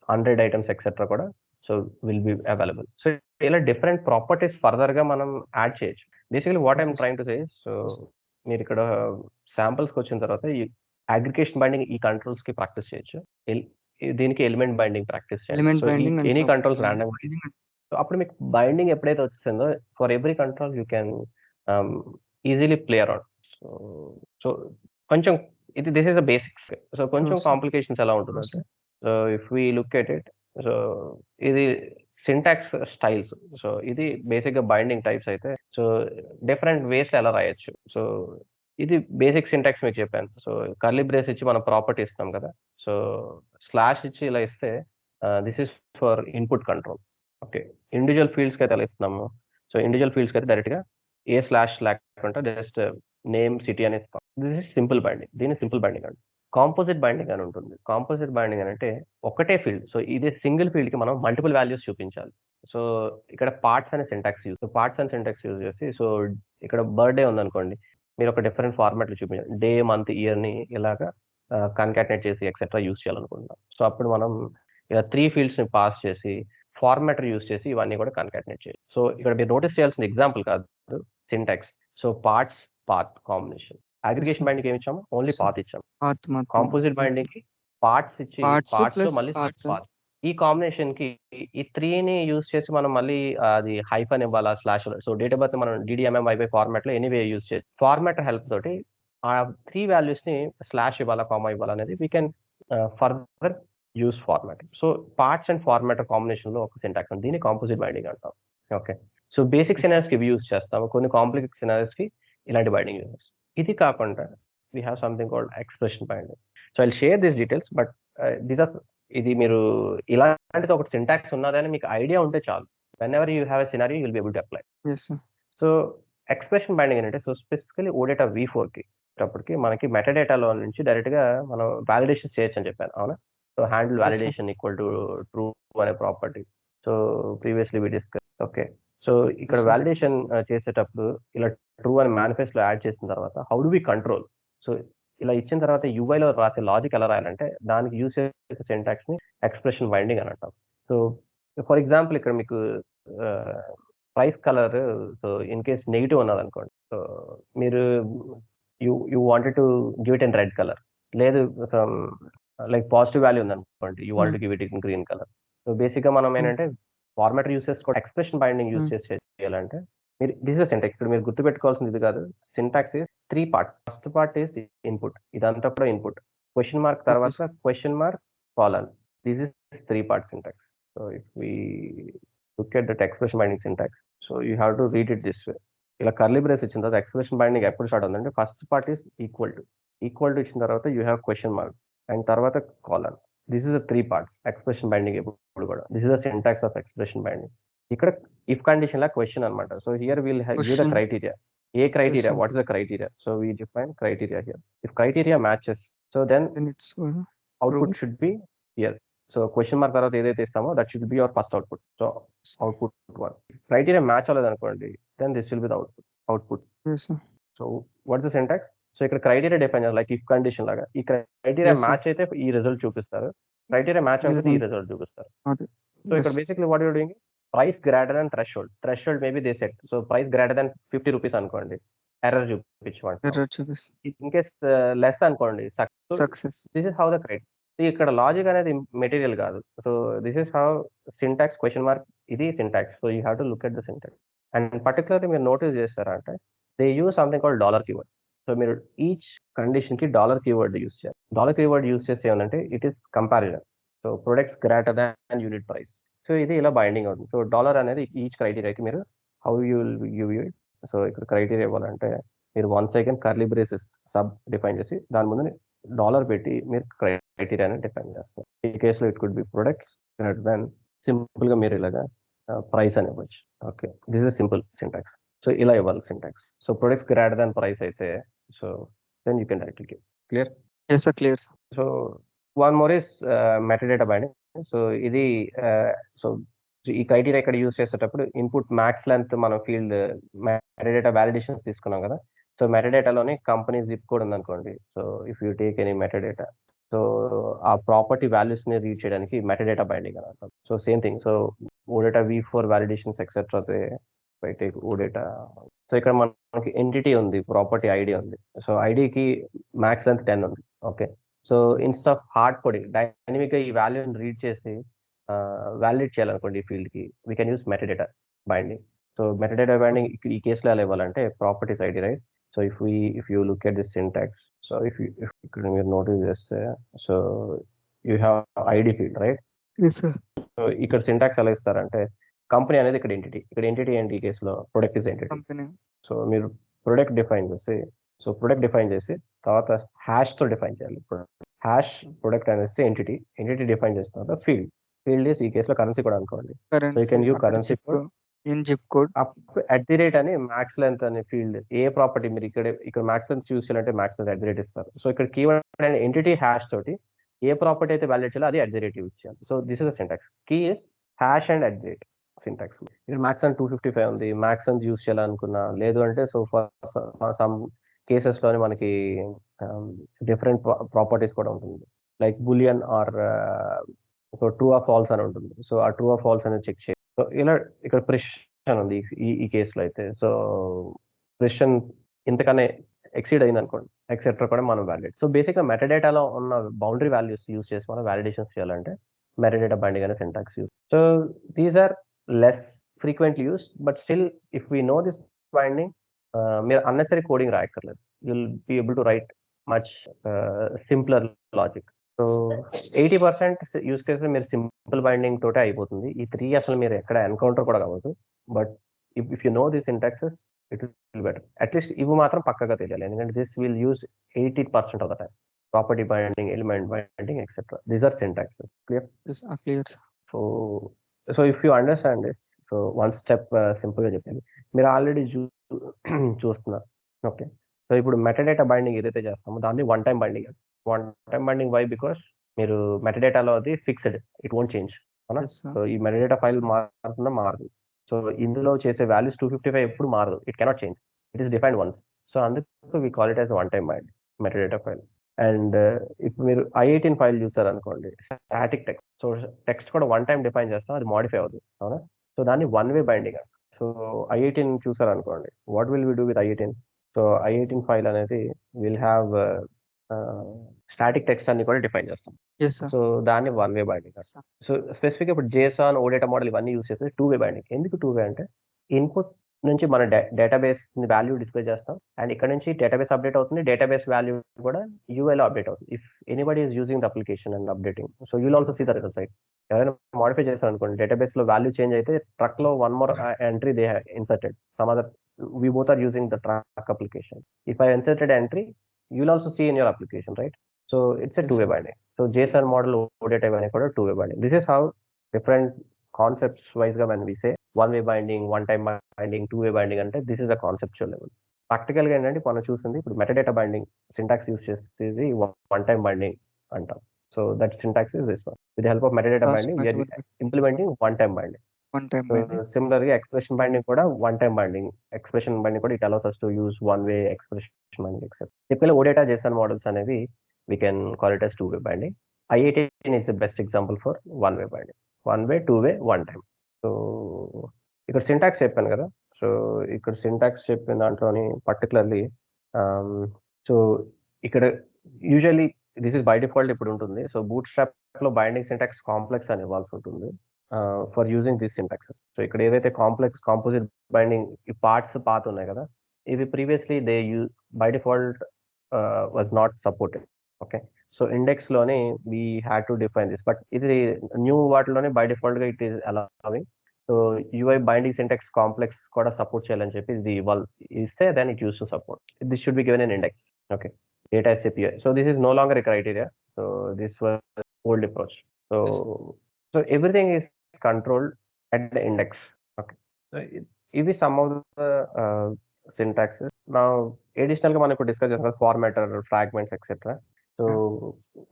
100 ఐటమ్స్ ఎక్సెట్రా కూడా so will be available. So ఇలా డిఫరెంట్ ప్రాపర్టీస్ ఫర్దర్ గా మనం యాడ్ చేయొచ్చు. Basically what I'm trying to say, so మీరు ఇక్కడ శాంపుల్స్కి వచ్చిన తర్వాత ఈ అగ్రిగేషన్ బైండింగ్ ఈ కంట్రోల్స్ కి ప్రాక్టీస్ చేయొచ్చు. దీనికి ఎలిమెంట్ బైండింగ్ ప్రాక్టీస్ చేయాలి. Any controls random. అప్పుడు మీకు బైండింగ్ ఎప్పుడైతే వచ్చిందో for every control you can easily play around. So కొంచెం ఇది this is the basics. So కొంచెం కాంప్లికేషన్స్ ఎలా ఉంటుందంటే, so if we look at it, so ఇది సింటాక్స్ స్టైల్స్. సో ఇది బేసిక్ గా బైండింగ్ టైప్స్ అయితే, సో డిఫరెంట్ వేస్ లో ఎలా రాయొచ్చు. సో ఇది బేసిక్ సింటాక్స్ మీకు చెప్పాను. సో కర్లీ బ్రేస్ ఇచ్చి మనం ప్రాపర్టీ ఇస్తాం కదా, సో స్లాష్ ఇచ్చి ఇలా ఇస్తే this is for input control. Okay, individual fields కి అయితే ఎలా ఇస్తున్నాము, సో ఇండివిజువల్ ఫీల్డ్స్ కి అయితే డైరెక్ట్ గా ఏ స్లాష్ లేకుండా జస్ట్ నేమ్, సిటీ అనేది ఇస్తాం. This is simple binding. దీన్ని సింపుల్ బైండింగ్ అంటారు. కాంపోజిట్ బైండింగ్ అని ఉంటుంది. కాంపోజిట్ బైండింగ్ అని అంటే ఒకటే ఫీల్డ్. సో ఇది సింగిల్ ఫీల్డ్‌కి మనం మల్టిపుల్ వాల్యూస్ చూపించాలి. సో ఇక్కడ పార్ట్స్ అనే సింటాక్స్ యూజ్ చేసి సో ఇక్కడ బర్త్‌డే ఉందనుకోండి. మీరు ఒక డిఫరెంట్ ఫార్మాట్‌లో చూపించాలి. డే, మంత్, ఇయర్‌ని ఇలాగా కాన్కాటినేట్ చేసి ఎక్సెట్రా యూజ్ చేయాలనుకుంటున్నాం. సో అప్పుడు మనం ఇలా 3 ఫీల్డ్స్‌ని పాస్ చేసి ఫార్మాటర్ యూజ్ చేసి ఇవన్నీ కూడా కాన్కాటినేట్ చేయాలి. సో ఇక్కడ మీరు నోటీస్ చేయాల్సిన ఎగ్జాంపుల్ కాదు syntax. So parts, path combination. Aggregation బైండింగ్‌కి ఏమి ఇచ్చాము? ఓన్లీ పాత్ ఇచ్చాము. పాత్ మాత్రం. కాంపోజిట్ బైండింగ్‌కి పార్ట్స్ ఇచ్చి పార్ట్స్ పార్ట్స్‌లో ప్లస్ మళ్ళీ పార్ట్స్. పాత్. ఈ కాంబినేషన్‌కి ఈ 3ని యూజ్ చేసి మనం మళ్ళీ అది హైఫన్ ఇవ్వాలా, slash so date of birth మనం డీడీఎంఎంవైపై ఫార్మాట్‌లో ఎనీవే యూజ్ చేయొచ్చు. ఫార్మాటర్ హెల్ప్ తోటి ఆ 3 వాల్యూస్‌ని స్లాష్ ఇవ్వాలా, కామా ఇవ్వాలా అనేది we can further use formatting. So parts and formatter కాంబినేషన్‌లో ఒక సింటాక్స్ ఉంది. దీన్ని కాంపోజిట్ బైండింగ్ అంటాం. ఓకే. సో బేసిక్ సినారియోస్‌కి ఇవి యూజ్ చేస్తాము. కొన్ని కాంప్లెక్స్ సినారియోస్‌కి ఇలాంటి బైండింగ్ యూజ్ చేస్తాం. ఇది కాకుండా we have something called expression binding. So I will share this details but these are ఇది మీరు ఇలాంటిది ఒకటి సింటాక్స్ ఉన్నదని మీకు ఐడియా ఉంటే చాలు. Whenever you have a scenario you will be able to apply. Yes sir. So expression binding ఏంటంటే so specifically OData V4కి వచ్చేటప్పటికి మనకి మెటాడేటాలో నుంచి డైరెక్ట్‌గా మనం వాలిడేషన్ చేయొచ్చు అని చెప్పాను. అవునా? So handle Yes, sir. Validation equal to true అనే property. So previously we discuss. Okay. So ఇక్కడ Yes, sir. వాలిడేషన్ చేసేటప్పుడు ఇలా ట్రూ అని మేనిఫెస్ట్‌లో యాడ్ చేసిన తర్వాత how do we control? So ఇలా ఇచ్చిన తర్వాత యూఐలో రాసే లాజిక్ ఎలా రాయాలంటే దానికి యూజ్ చేసే సింటాక్స్‌ని ఎక్స్‌ప్రెషన్ బైండింగ్ అని అంటాం. సో ఫర్ ఎగ్జాంపుల్ ఇక్కడ మీకు price colour so in case negative ఉన్నదనుకోండి. సో మీరు you wanted to give it in red colour. లేదు లైక్ పాజిటివ్ వాల్యూ ఉందనుకోండి. You want to give it in green colour. So బేసిక్‌గా మనం ఏంటంటే ఫార్మాటర్ యూజ్ చేసుకోవడం ఎక్స్‌ప్రెషన్ బైండింగ్ యూజ్ చేసి చేయాలంటే మీరు దిస్ ఇస్ సింటాక్స్. ఇక్కడ మీరు గుర్తుపెట్టుకోవాల్సింది ఇది కాదు. Syntax is 3 parts. First part is input. ఇదంతా కూడా ఇన్పుట్. క్వెషన్ మార్క్ తర్వాత question mark colon. This is 3 part syntax. So if we look at that expression binding syntax so you have to read it this way. ఇలా curly brace ఇచ్చిన తర్వాత expression binding ఎప్పుడు start అవుతుందంటే first part is equal to ఇచ్చిన తర్వాత you have question mark and తర్వాత colon. This is the 3 parts expression binding ఎప్పుడు కూడా. This is the syntax of expression binding. ఇక్కడ ఇఫ్ కండిషన్ లా క్వెషన్ అన్నమాట. So here will give the criteria. ఏ criteria? What is the criteria? So we define criteria here. If criteria matches so then It's output should be here. So question mark తర్వాత ఏదైతే ఇస్తామో that should be your first output. So output 1. Criteria match అవ్వలేదనుకోండి then this will be the output. yes, sir. So what is the syntax? So ఇక్కడ criteria define చేయాలి. Like if condition లాగా. ఈ criteria Yes, sir. Match అయితే ఈ result చూపిస్తారు. Criteria match అవ్వకపోతే ఈ రిజల్ట్ చూపిస్తారు. అదే. సో ఇక్కడ Yes. Basically what you are doing? Price greater than threshold. Threshold maybe they set. So price greater than ₹50 అనుకోండి. ఎర్రర్ చూపించమంటాం. Error చూపిస్తుంది. ఇన్ కేస్ లెస్ అనుకోండి Success. This is how the ఇక్కడ లాజిక్ అనేది material కాదు. So this is how syntax question mark ఇది syntax. So you have to look at the syntax. And particularly మీరు notice చేస్తారా అంటే they use something called dollar keyword. So మీరు each కండిషన్‌కి dollar keyword use చేయాలి. Dollar keyword use చేస్తే ఏమంటే it is comparison. So products greater than unit price. So ఇది ఇలా binding అవుతుంది. సో డాలర్ అనేది ఈచ్ క్రైటీరియాకి మీరు how you will give it. So ఇక్కడ క్రైటీరియా ఇవ్వాలంటే మీరు once again curly braces sub define చేసి దాని ముందు డాలర్ పెట్టి మీరు క్రైటీరియాని డిఫైన్ చేస్తారు. ఈ కేసులో it could be products greater than simple గా మీరు ఇలాగా ప్రైస్ అని ఇవ్వచ్చు. Okay this is simple syntax. So ఇలా ఇవ్వాలి syntax. So products greater than price అయితే so then you can directly give. Clear? Yes, sir. Clear. So one more is metadata binding. So ఇది so ఈ criteria ఇక్కడ use చేసేటప్పుడు input max length మనం field metadata validations తీసుకున్నాం కదా. So మెటాడేటాలోని company zip code ఉందనుకోండి. So if you take any metadata so ఆ ప్రాపర్టీ వాల్యూస్ ని రీడ్ చేయడానికి మెటాడేటా బైండింగ్ అని అంటాం. So same thing. So OData V4 validations etcetera by take OData. So ఇక్కడ మనకి ఎంటిటీ ఉంది, ప్రాపర్టీ ఐడి ఉంది. సో ఐడికి మ్యాక్స్ లెంత్ 10 ఉంది. Okay. So instead of hard coding dynamic గా ఈ వాల్యూని రీడ్ చేసి వాలిడేట్ చేయాలనుకోండి ఈ ఫీల్డ్ కి we can use metadata binding. So metadata binding ఈ కేసులో ఎలా ఇవ్వాలంటే properties ID right. So if you look at this syntax so if ఇక్కడ మీరు నోటీస్ చేస్తే so you have ID field right. Yes, sir. So ఇక్కడ syntax ఎలా ఇస్తారంటే కంపెనీ అనేది ఇక్కడ ఎంటిటీ. ఇక్కడ ఎంటిటీ ఏంటి ఈ కేసులో product is entity. Company. So మీరు ప్రొడక్ట్ డిఫైన్ చేసి తర్వాత హ్యాష్ తో డిఫైన్ చేయాలి. హ్యాష్ ప్రొడక్ట్ అనేస్తే ఎంటిటీ డిఫైన్ చేసిన తర్వాత ఫీల్డ్ ఈస్ ఈ కేసులో కరెన్సీ కూడా అనుకోండి. So you can give currency in zip code. @ అని మ్యాక్స్ లెంత్ అనే ఫీల్డ్ ఏ ప్రాపర్టీ మీరు ఇక్కడ మ్యాక్స్ లెంత్ చూస్ చేయాలంటే మ్యాక్స్ లెంత్ @ ఇస్తారు. సో ఇక్కడ కీవర్డ్ అనే ఎంటిటీ హ్యాష్ తోటి ఏ ప్రాపర్టీ అయితే వాలిడేట్ చేయాలో అది @ యూస్ చేయాలి. So this is the syntax. Key is hash and @ syntax. ఇక్కడ మ్యాక్స్ అండ్ 255 ఉంది. మ్యాక్స్ అండ్ యూస్ చేయాలనుకున్నా లేదు అంటే సో ఫర్ సమ్ కేసెస్ లోని మనకి డిఫరెంట్ ప్రాపర్టీస్ కూడా ఉంటుంది. Like boolean or true or false అని ఉంటుంది. సో ఆ ట్రూ ఆర్ ఫాల్స్ అనేది చెక్ చేయాలి. సో ఇలా ఇక్కడ ప్రిసిషన్ ఉంది ఈ కేసులో అయితే. సో ప్రిసిషన్ ఇంతకనే ఎక్సీడ్ అయింది అనుకోండి ఎక్సెట్రా కూడా మనం వ్యాలిడేట్. సో బేసిక్గా మెటాడేటాలో ఉన్న బౌండరీ వాల్యూస్ యూస్ చేసి మనం వ్యాలిడేషన్స్ చేయాలంటే మెటాడేటా బైండింగ్ అనే syntax use. So these are less frequently use but still if we know this binding మీరు అన్నెసరీ కోడింగ్ రాయక్కర్లేదు. You'll be able to write much simpler logic. So 80% use cases మీరు simple binding తోటే అయిపోతుంది. ఈ 3 అసలు మీరు ఎక్కడ ఎన్కౌంటర్ కూడా కావద్దు. But if you know this syntaxes it will better. At least ఇవి మాత్రం పక్కగా తెలియాలి. ఎందుకంటే this will use 80% of the time. Property binding, element binding etcetera. These are syntaxes. Clear? Clear. So if you understand this, so one step simple గా చెప్పాను. మీరు already చూస్తున్నారు. Okay. So ఇప్పుడు మెటాడేటా బైండింగ్ ఏదైతే చేస్తామో దాన్ని one time binding. One time binding why? Because మీరు మెటాడేటాలో అది ఫిక్స్డ్, ఇట్ వోంట్ చేంజ్. అవునా? సో ఈ మెటాడేటా ఫైల్ మారుతుందా? మారదు. సో ఇందులో చేసే వాల్యూస్ 255 ఎప్పుడు మారదు. It cannot change. It is defined once. So అందుకు we call it as one time binding metadata file. And ఇప్పుడు మీరు I18 ఫైల్ చూసారు అనుకోండి, స్టాటిక్ టెక్స్ట్. సో టెక్స్ట్ కూడా వన్ టైం డిఫైన్ చేస్తాం, అది మాడిఫై అవుతుంది. అవునా? సో దాన్ని వన్ వే బైండింగ్ అంట. సో I18 చూసారు అనుకోండి, what will we do with I18? So I18 file అనేది విల్ హ్యావ్ స్టాటిక్ టెక్స్ట్ అన్ని కూడా డిఫైన్ చేస్తాం. సో దాన్ని one way binding. So specific ఇప్పుడు JSON, OData మోడల్ ఇవన్నీ యూస్ చేస్తే టూ వే బైండింగ్. ఎందుకు టూ వే అంటే ఇన్పుట్ నుంచి మన డేటాబేస్ వాల్యూ డిస్ప్లే చేస్తాం అండ్ ఇక్కడ నుంచి డేటాబేస్ అప్డేట్ అవుతుంది. డేటాబేస్ వాల్యూ కూడా UI లో అప్డేట్ అవుతుంది. If anybody is using the application and updating, so you'll also see the result side. ఎవరైనా మాడిఫై చేస్తారు అనుకోండి, డేటాబేస్ లో వాల్యూ చేంజ్ అయితే ట్రక్ లో one more entry they inserted. Some other we both are using the truck application. If I inserted entry, you'll also see in your application, right? So it's a two-way binding. So JSON model, OData కూడా two-way binding. This is how different concepts wise ga when we say one-way binding, one-time binding, two-way binding అంటే this is the conceptual level. Practical గా ఏంటంటే మనం చూసింది ఇప్పుడు metadata binding syntax use చేసేది one time binding అంటాం. So that syntax is this one. With the help of metadata binding we are implementing one time binding. Similarly, expression binding కూడా one time binding. Expression binding కూడా it allows us to use one way expression binding except. Typically OData JSON models అనేవి we can call it as two way binding. I18 is the best example for one way binding. One way, two way, one time. So ఇక్కడ syntax చెప్పాను కదా. So ఇక్కడ syntax చెప్పిన దాంట్లోని particularly so ఇక్కడ usually this is by default ఇప్పుడు ఉంటుంది. So bootstrap లో బైండింగ్ సింటాక్స్ కాంప్లెక్స్ అని ఇవ్వాల్సి ఉంటుంది for using these syntaxes. So ఇక్కడ ఏదైతే కాంప్లెక్స్ కాంపోజిట్ బైండింగ్ ఈ పాత్ ఉన్నాయి కదా, ఇవి previously they by default was not supported. Okay. So index లోనే we had to define this, but ఇది న్యూ వాటిలోనే బై డిఫాల్ట్ గా it is allowing. So UI binding syntax complex కూడా support చేయాలని చెప్పి ఇది ఇస్తే then it use to support. This should be given an index. Okay. Data is API. So this is no longer a criteria. So this was old approach. So everything is controlled at the index. Okay. So if we some of the syntaxes now additional ga manaku discuss chestam formatter, fragments, etc. So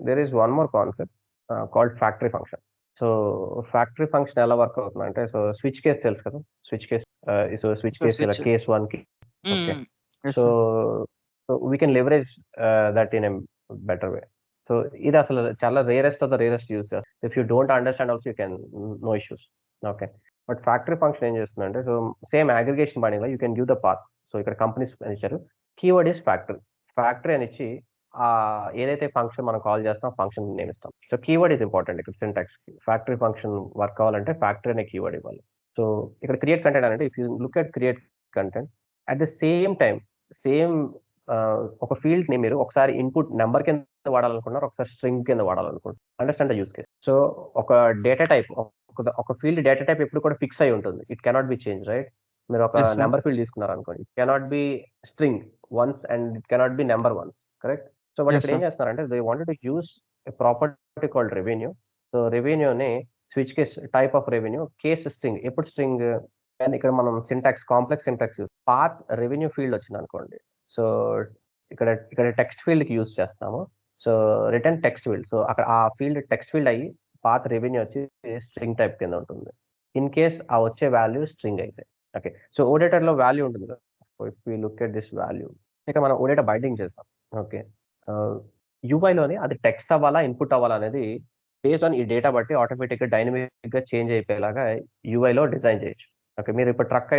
there is one more concept called factory function. So factory function ela work avutundante, so switch case tells kada, switch case so switch case ila case 1 ki. Okay. So we can leverage that in a better way. So ఇది అసలు చాలా rarest of the rarest use. If you don't understand also you can no issues. Okay. But factory function ఏం చేస్తుందంటే, so same aggregation binding లో you can give the path. So ఇక్కడ companies ఇచ్చారు, keyword is factory. Factory అని ఇచ్చి ఏదైతే function మనం call చేస్తాం ఫంక్షన్ నేమ్ ఇస్తాం. సో కీవర్డ్ ఇస్ ఇంపార్టెంట్ ఇక్కడ సింటాక్స్. ఫ్యాక్టరీ ఫంక్షన్ వర్క్ కావాలంటే ఫ్యాక్టరీ అనే కీవర్డ్ ఇవ్వాలి. సో ఇక్కడ క్రియేట్ కంటెంట్ అంటే if you look at create content at the same time same ఒక ఫీల్డ్ ని మీరు ఒకసారి ఇన్పుట్ నెంబర్ కింద వాడాలనుకున్నారు, ఒకసారి స్ట్రింగ్ కింద వాడాలనుకుంటున్నారు. Understand the use case. So ఒక డేటా టైప్ ఒక ఫీల్డ్ డేటా టైప్ ఎప్పుడు కూడా ఫిక్స్ అయి ఉంటుంది. It cannot be change, right? మీరు ఒక నెంబర్ ఫీల్డ్ తీసుకున్నారు అనుకోండి, it cannot be string once and it cannot be number once, correct? So వాళ్ళు ఇక్కడ ఏం చేస్తున్నారంటే they wanted to use a property called revenue. So రెవెన్యూని switch case type of revenue case string. ఎప్పుడు string and ఇక్కడ మనం complex syntax path revenue field వచ్చింది అనుకోండి. సో ఇక్కడ టెక్స్ట్ ఫీల్డ్ కి యూజ్ చేస్తాము. So return text field, so అక్కడ ఆ ఫీల్డ్ టెక్స్ట్ ఫీల్డ్ అయ్యి పాత్ రెవెన్యూ వచ్చి స్ట్రింగ్ టైప్ కింద ఉంటుంది. ఇన్ కేస్ ఆ వచ్చే వాల్యూ స్ట్రింగ్ అయితే ఓకే. సో ఓడేటర్ లో వాల్యూ ఉంటుంది కదా. If we look at this value, ఇక మనం ఓడేటర్ బైండింగ్ చేస్తాం. ఓకే, యూఐలోని అది టెక్స్ట్ అవ్వాలా ఇన్పుట్ అవ్వాలా అనేది బేస్డ్ ఆన్ ఈ డేటా బట్టి ఆటోమేటిక్ గా డైనమిక్ గా చేంజ్ అయిపోయేలాగా యూఐలో డిజైన్ చేయొచ్చు. ఓకే, మీరు ఇప్పుడు ట్రక్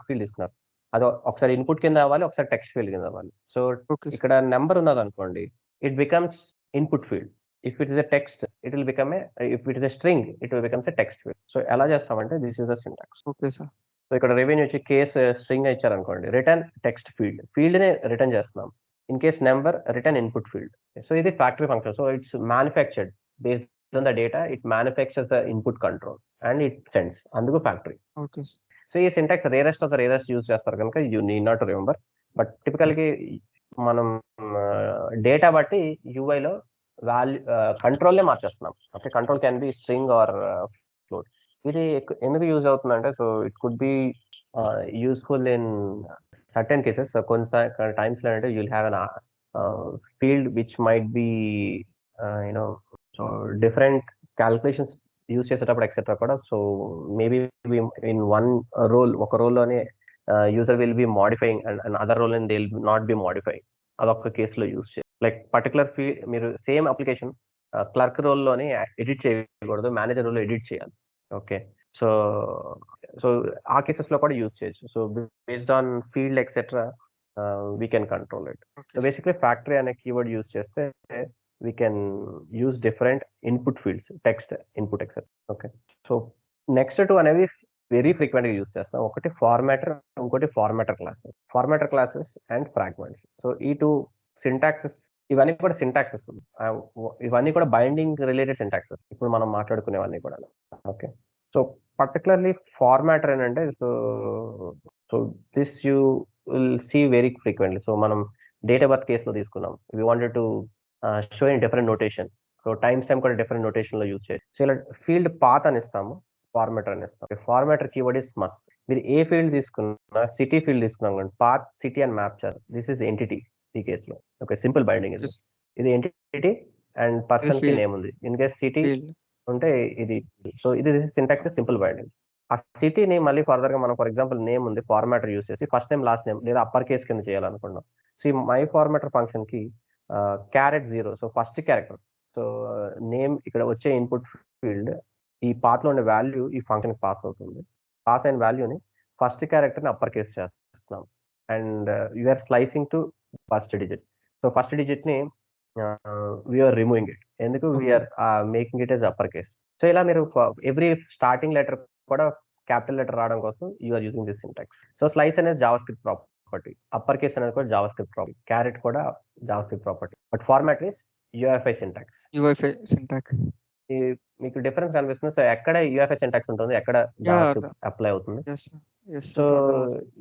ఫీల్డ్ తీసుకున్నారు, అది ఒకసారి ఇన్పుట్ కింద అవ్వాలి, ఒకసారి టెక్స్ట్ ఫీల్డ్ కింద అవ్వాలి. So okay sir. ఇక్కడ నెంబర్ ఉన్నది అనుకోండి, it becomes input field. If it is a text it will become if it is a string it will becomes a text field. So ఎలా చేస్తామంటే this is the syntax. Okay sir. So ఇక్కడ revenue వచ్చి case string ఇచ్చారనుకోండి, return text field నే return చేస్తున్నాం. In case number return input field. So ఇది factory function. So it's manufactured based on the data, it manufactures the input control and it sends, అందుకు factory. Okay sir. So ఈ syntax rarest of the rarest use చేస్తారు కనుక you need not remember. But typical గా మనం data బట్టి యూఐలో value control మార్చేస్తున్నాం. Okay, control can be string or float. ఇది ఎందుకు యూజ్ అవుతుందంటే, so it could be useful in certain cases. కొన్ని టైమ్స్ లో అంటే you'll have an field which might be you know so different calculations use చేసేటప్పుడు etcetera కూడా. So maybe in one role, ఒక రోల్లోనే user will be modifying and other role and they will not be modifying. అదొక కేసులో use చేయాలి. Like particular మీరు same application clerk రోల్లోనే edit చేయకూడదు, మేనేజర్ రోల్లో ఎడిట్ చేయాలి. ఓకే, సో సో ఆ కేసెస్ లో కూడా యూజ్ చేయొచ్చు. So based on field etcetera we can control it. So basically factory అనే కీవర్డ్ యూజ్ చేస్తే we can use different input fields, text input etc. Okay, so next two అనేవి very frequent గా use చేస్తాం. ఒకటి ఫార్మాటర్, ఇంకోటి ఫార్మాటర్ classes and fragments. So ఈ two syntaxes, ఇవన్నీ కూడా సింటాక్సెస్, ఇవన్నీ కూడా బైండింగ్ రిలేటెడ్ సింటాక్సెస్ ఇప్పుడు మనం మాట్లాడుకునేవన్నీ కూడా. ఓకే, సో పర్టికులర్లీ ఫార్మాటర్ ఏంటంటే, so this you will see very frequently. So మనం డేట్ ఆఫ్ బర్త్ కేసులో తీసుకున్నాం, we wanted to show in different notation. So timestamp కూడా డిఫరెంట్ నోటేషన్ లో యూజ్ చేయొచ్చు. సో ఇలా ఫీల్డ్ పాత్ అని ఇస్తాము, ఫార్మాటర్ అని ఇస్తాం. Formatter keyword is must. మీరు ఏ ఫీల్డ్ తీసుకున్నా, సిటీ ఫీల్డ్ తీసుకున్నాం, పాత్ సిటీ అండ్ మ్యాప్ చేయాలి. దిస్ ఇస్ ఎంటిటీ ఈ కేసులో. ఓకే, సింపుల్ బైండింగ్ ఇది ఎంటిటీ అండ్ పర్సన్ కి నేమ్ ఉంది. ఇన్ కేస్ సిటీ ఉంటే ఇది, సో ఇది సింటాక్స్ సింపుల్ బైండింగ్. ఆ సిటీని మళ్ళీ ఫర్దర్ గా మనం ఫర్ ఎగ్జాంపుల్ నేమ్ ఉంది, ఫార్మాటర్ యూజ్ చేసి ఫస్ట్ నేమ్ లాస్ట్ నేమ్ లేదా అప్పర్ కేస్ కింద చేయాలనుకున్నాం. సో ఈ మై ఫార్మాటర్ ఫంక్షన్ కి $0, so first character. So name ఇక్కడ వచ్చే ఇన్పుట్ ఫీల్డ్, ఈ పాత్ లో ఉండే వాల్యూ ఈ ఫంక్షన్ కి పాస్ అవుతుంది. పాస్ అయిన వాల్యూని ఫస్ట్ క్యారెక్టర్ ని అప్పర్ కేస్ చేస్తున్నాం and you're slicing to first digit. So first digit ని వీఆర్ రిమూవింగ్ ఇట్, ఎందుకు we're making it as upper case. So ఇలా మీరు ఎవ్రీ స్టార్టింగ్ లెటర్ కూడా క్యాపిటల్ లెటర్ రావడం కోసం you're using this syntax. So slice అనేది JavaScript property, upper case అనేది కూడా జావా స్క్రిప్ట్ ప్రాపర్టీ, క్యారెట్ కూడా JavaScript property, but format is UFI syntax. మీకు డిఫరెన్స్ కనిపిస్తుంది. సో ఎక్కడ యూఎఫ్ఐ సింటాక్స్ ఉంటుంది, ఎక్కడ జావా స్క్రిప్ట్ అప్లై అవుతుంది. సో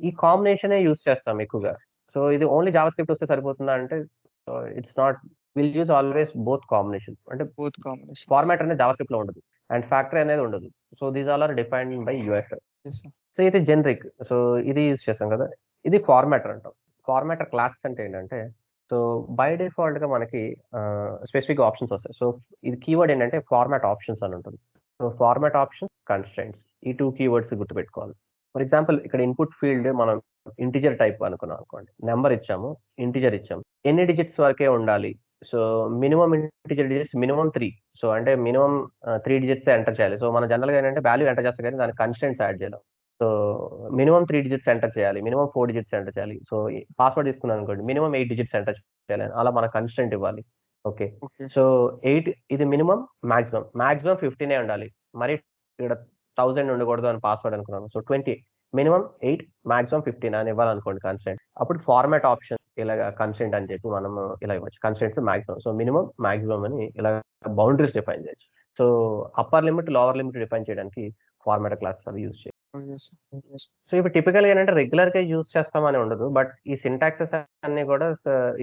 ఈ కాంబినేషన్ యూజ్ చేస్తాం ఎక్కువగా. సో ఇది ఓన్లీ జావా స్క్రిప్ట్ వస్తే సరిపోతుందా అంటే, so it's not. Will use always both combination. అంటే ఫార్మాట్ అనేది జావా స్క్రిప్ట్ లో ఉండదు అండ్ ఫ్యాక్టరీ అనేది ఉండదు. So these all are defined by UFI. So ఇది జనరిక్. సో ఇది యూజ్ చేస్తాం కదా, ఇది ఫార్మాటర్ అంటాం. ఫార్మాటర్ క్లాసెస్ అంటే ఏంటంటే, సో బై డిఫాల్ట్ గా మనకి స్పెసిఫిక్ ఆప్షన్స్ వస్తాయి. సో ఇది కీవర్డ్ ఏంటంటే ఫార్మాట్ ఆప్షన్స్ అని ఉంటుంది. సో ఫార్మాట్ ఆప్షన్స్, కన్స్ట్రైంట్స్, ఈ టూ కీవర్డ్స్ గుర్తుపెట్టుకోవాలి. ఫర్ ఎగ్జాంపుల్ ఇక్కడ ఇన్పుట్ ఫీల్డ్ మనం ఇంటిజర్ టైప్ అనుకున్నాం అనుకోండి, నెంబర్ ఇచ్చాము, ఇంటిజర్ ఇచ్చాము, ఎన్ని డిజిట్స్ వరకే ఉండాలి. So minimum integer digits minimum 3. So అంటే మినిమం 3 డిజిట్స్ ఎంటర్ చేయాలి. సో మన జనరల్ గా ఏంటంటే వాల్యూ ఎంటర్ చేస్తాం కానీ దానికి కన్స్ట్రైంట్స్ యాడ్ చేయాలి. సో మినిమం 3 డిజిట్స్ ఎంటర్ చేయాలి, మినిమం 4 డిజిట్స్ ఎంటర్ చేయాలి. సో పాస్వర్డ్ తీసుకున్నాను అనుకోండి, మినిమం 8 డిజిట్స్ ఎంటర్ చేయాలి, అలా మన కన్స్ట్రైంట్ ఇవ్వాలి. ఓకే, సో 8 ఇది మినిమం, మాక్సిమం 15 ఉండాలి. మరి ఇక్కడ 1000 ఉండకూడదు అని పాస్వర్డ్ అనుకున్నాను. సో 20 మినిమం 8 మాక్సిమం 15 అని ఇవ్వాలనుకోండి కన్స్ట్రైంట్. అప్పుడు ఫార్మాట్ ఆప్షన్ ఇలాగ కన్స్ట్రైంట్ అని చెప్పి మనం ఇలా ఇవ్వచ్చు. Constraints maximum, so minimum maximum అని ఇలా బౌండరీస్ డిఫైన్ చేయొచ్చు. So upper limit, lower limit define చేయడానికి ఫార్మాట్ క్లాసెస్ అవి యూజ్ చేయొచ్చు. సో ఇప్పుడు టిపికల్ గా ఏంటంటే రెగ్యులర్ గా యూజ్ చేస్తామని ఉండదు, బట్ ఈ సింటాక్సెస్ అన్ని కూడా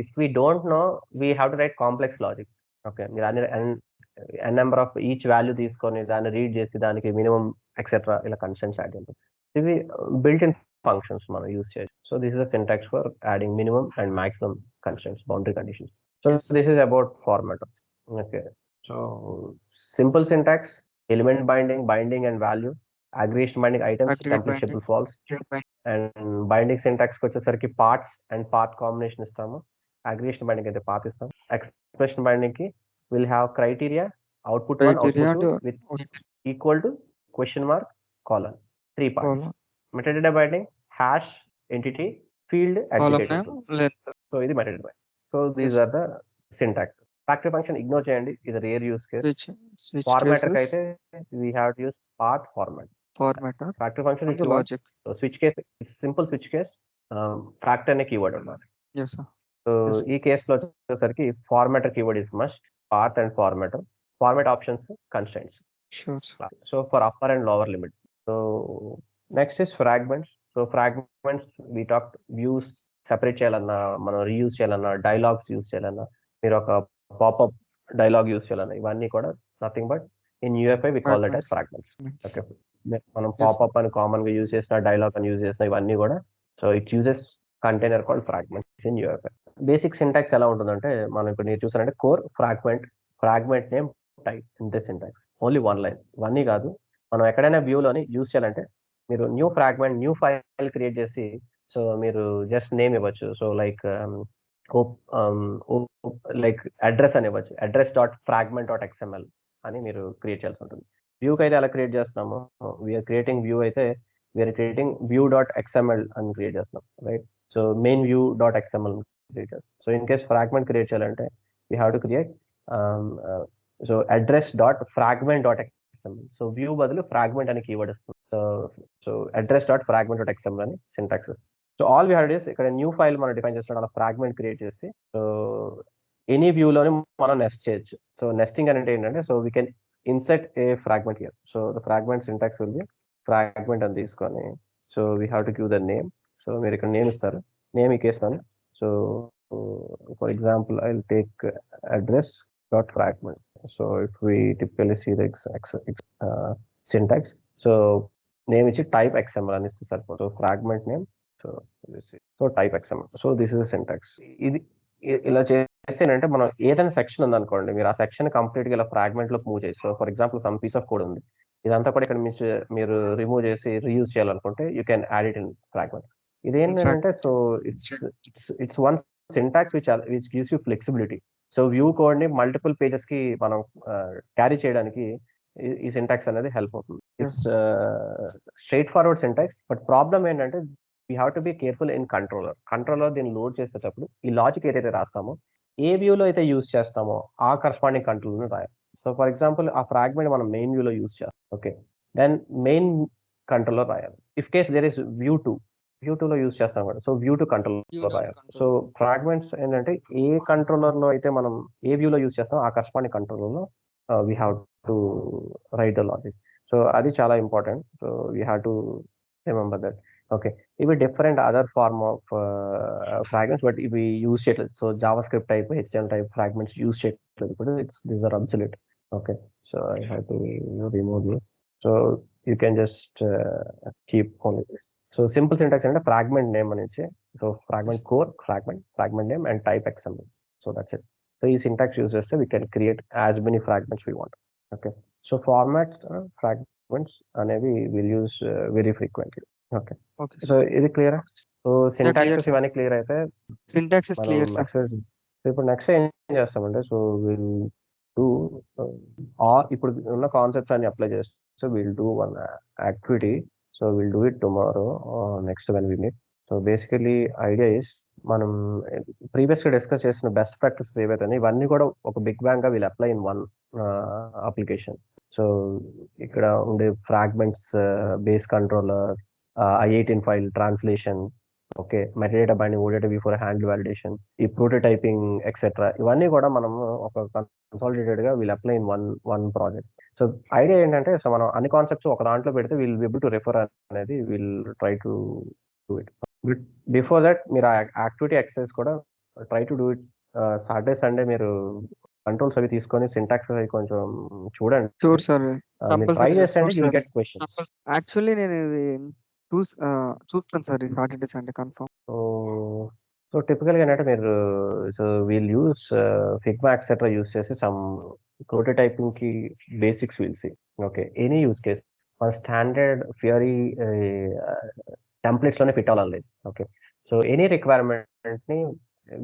if we don't no we have to right complex logic. Okay, మీరు అన్ని నెంబర్ ఆఫ్ ఈచ్ వాల్యూ తీసుకొని దాన్ని రీడ్ చేసి దానికి మినిమం ఎక్సెట్రా ఇలా కన్స్ట్రైంట్స్ యాడ్ చేయాలి. ఇవి built-in functions మనం యూజ్ చేయొచ్చు. So this is a syntax for adding minimum and maximum constraints, boundary conditions. So Yes. this is about formatter. Okay. So simple syntax, element binding and value, aggregation binding items, Aggregate completable binding. false, and binding syntax కి వచ్చేసరికి parts and path combination ఇస్తాము. aggregation binding అయితే path ఇస్తాం. expression binding కి will have criteria, output 1, Criteria output 2 with equal to question mark colon, 3 parts. column. Metadata binding, hash, entity, field, Column aggregate name, ఉంటుంది. length. So ఇది metadata binding. So these Yes. are the syntax. Factory function ignore చేయండి, ఇది rare use case. Switch Formatter కి cases, అయితే we have to use path format. formatter, Factory function and if the you want. logic. So switch case, simple switch case, factor అనే keyword అన్నమాట. Yes, sir. So Yes. ఈ కేసులో వచ్చేసరికి formatter keyword is must, path and formatter, format options, constraints. Sure, sir. So for upper and lower limit. So next is fragments. So fragments we talk views separate చేయాలన్నా, మనం reuse చేయాలన్నా, dialogues use చేయాలన్నా, మీరు ఒక popup dialogue use చేయాలన్నా, ఇవన్నీ కూడా nothing but in UFI we call that as fragments. Okay, మనం పాపప్ అని కామన్ గా యూజ్ చేసిన, డైలాగ్ అని యూజ్ చేసిన, ఇవన్నీ కూడా so it uses container called fragments in UFI. Basic syntax ఎలా ఉంటుందంటే, మనం ఇప్పుడు మీరు చూసారంటే కోర్, ఫ్రాగ్మెంట్ నేమ్, టైప్, ఇంతే సింటాక్స్. Only one line. ఇవన్నీ కాదు, మనం ఎక్కడైనా వ్యూలోని యూజ్ చేయాలంటే మీరు new fragment, new file create చేసి, సో మీరు జస్ట్ నేమ్ ఇవ్వచ్చు. సో లైక్ లైక్ అడ్రస్ అని ఇవ్వచ్చు, address.fragment.xml అని మీరు క్రియేట్ చేయాల్సి ఉంటుంది. వ్యూకి అయితే ఎలా క్రియేట్ చేస్తున్నాము, వీఆర్ క్రియేటింగ్ వ్యూ అయితే వీఆర్ క్రియేటింగ్ view.xml అని క్రియేట్ చేస్తున్నాం, right? So main view.xml create చేస్తాం. So in case fragment create చేయాలంటే we have to create so address.fragment.xml. So view బదులు ఫ్రాగ్మెంట్ అని కీవర్డ్ వస్తుంది. సో address.fragment.xml అని సింటాక్స్ వస్తుంది. So all we have to ఇక్కడ న్యూ ఫైల్ మనం డిఫైన్ చేస్తున్నాం, అలా ఫ్రాగ్మెంట్ క్రియేట్ చేసి, సో ఎనీ వ్యూలోని మనం నెస్ట్ చేయొచ్చు. సో నెస్టింగ్ అంటే ఏంటంటే, so we can insert a fragment here. So the fragment syntax will be fragment అని తీసుకొని, so we have to give the name. So మీరు ఇక్కడ నేమ్ ఇస్తారు, నేమ్ ఈ కేసులోని. So for example I will take address.fragment. So if we typically see the syntax, so name ఇచ్చి type XML అని ఇస్తే సరిపోతుంది. So fragment name, so type XML. So this is syntax. ఇది ఇలా చేస్తేనంటే, మనం ఏదైనా సెక్షన్ ఉందనుకోండి, మీరు ఆ సెక్షన్ కంప్లీట్ గా ఇలా ఫ్రాగ్మెంట్ లో మూవ్ చేసి, so for example some piece of code ఉంది, ఇదంతా కూడా ఇక్కడ మీరు రిమూవ్ చేసి రీయూజ్ చేయాలనుకుంటే you can add it in fragment. ఇదేంటంటే, so it's one syntax which gives you flexibility. So view code ని మల్టిపుల్ పేజెస్ కి మనం క్యారీ చేయడానికి ఈ సింటాక్స్ అనేది హెల్ప్ అవుతుంది. It's straightforward syntax, but problem ఏంటంటే we have to be careful in controller దీన్ని లోడ్ చేసేటప్పుడు ఈ లాజిక్ ఏదైతే రాస్తామో, ఏ వ్యూలో అయితే యూజ్ చేస్తామో ఆ కరస్పాండింగ్ కంట్రోలర్ రాయాలి. సో ఫర్ ఎగ్జాంపుల్ ఆ ఫ్రాగ్మెంట్ మనం మెయిన్ వ్యూలో యూజ్ చేస్తాం, ఓకే, దెన్ మెయిన్ కంట్రోలర్ రాయాలి. If case there is view టూలో యూజ్ చేస్తాం కూడా, సో వ్యూ టు కంట్రోలర్ రాయాలి. సో ఫ్రాగ్మెంట్స్ ఏంటంటే, ఏ కంట్రోలర్ లో అయితే మనం ఏ వ్యూలో యూజ్ చేస్తాం ఆ కరస్పాండింగ్ కంట్రోలర్ లో we have to write the logic. So అది చాలా important. So we have to remember that. Okay, ఇవి different other form of fragments, but ఇవి యూజ్ చేయట్లేదు. So JavaScript type, HTML type fragments use చేయట్లేదు ఇప్పుడు. These are absolute. Okay, so I have to remove this. So you can just keep only this. So simple syntax అంటే fragment name అని ఇచ్చి, so fragment core, fragment name and type XML. So that's it. So ఈ syntax use చేస్తే we can create as many fragments we want. Okay, so formats fragments అనేవి will use very frequently. Okay, so ఇది clear. So syntaxes ఇవన్నీ clear అయితే Syntax is clear, sir. ఇప్పుడు next ఏం చేస్తామంటే, so will do ఇప్పుడు ఉన్న కాన్సెప్ట్స్ అన్ని అప్లై చేస్తాం. So will do one activity. So will do it tomorrow next when we meet. So basically idea is, మనం ప్రీవియస్ గా డిస్కస్ చేసిన బెస్ట్ ప్రాక్టీసెస్ ఏవైతే ఇవన్నీ కూడా ఒక బిగ్ బ్యాంగ్ గా will apply in one application. So ఇక్కడ ఉండే fragments base controller, I18 file translation, okay, metadata binding, OData v4 handle validation, ఈ ప్రోటోటైపింగ్ ఎక్సెట్రా, ఇవన్నీ కూడా మనము ఒక కన్సాలిడేటెడ్ గా will apply in one project. So idea ఏంటంటే, సో మనం అన్ని కాన్సెప్ట్స్ ఒక దాంట్లో పెడితే will be able to refer అనేది will try to do it. Before that మీరు ఆ యాక్టివిటీ ఎక్సర్సైజ్ కూడా try to do it. Saturday Sunday మీరు కంట్రోల్స్ అవి తీసుకొని సింటాక్స్ అవి కొంచెం చూడండి. Sure, sir. ట్రై చేస్తే యూ గెట్ క్వశ్చన్స్. యాక్చువల్లీ నేను ఇది చూస్తాను సార్ ఈ సాటర్డే సండే కన్ఫర్మ్. సో టిపికల్గా ఏంటంటే మీరు so we'll use Figma etcetera use చేసి సమ్ ప్రోటోటైపింగ్ కి basics will see. Okay, any use case మన స్టాండర్డ్ ఫియరీ టెంప్లెట్స్ లోనే ఫిట్ అవ్వాలి. ఓకే, సో ఎనీ రిక్వైర్మెంట్ ని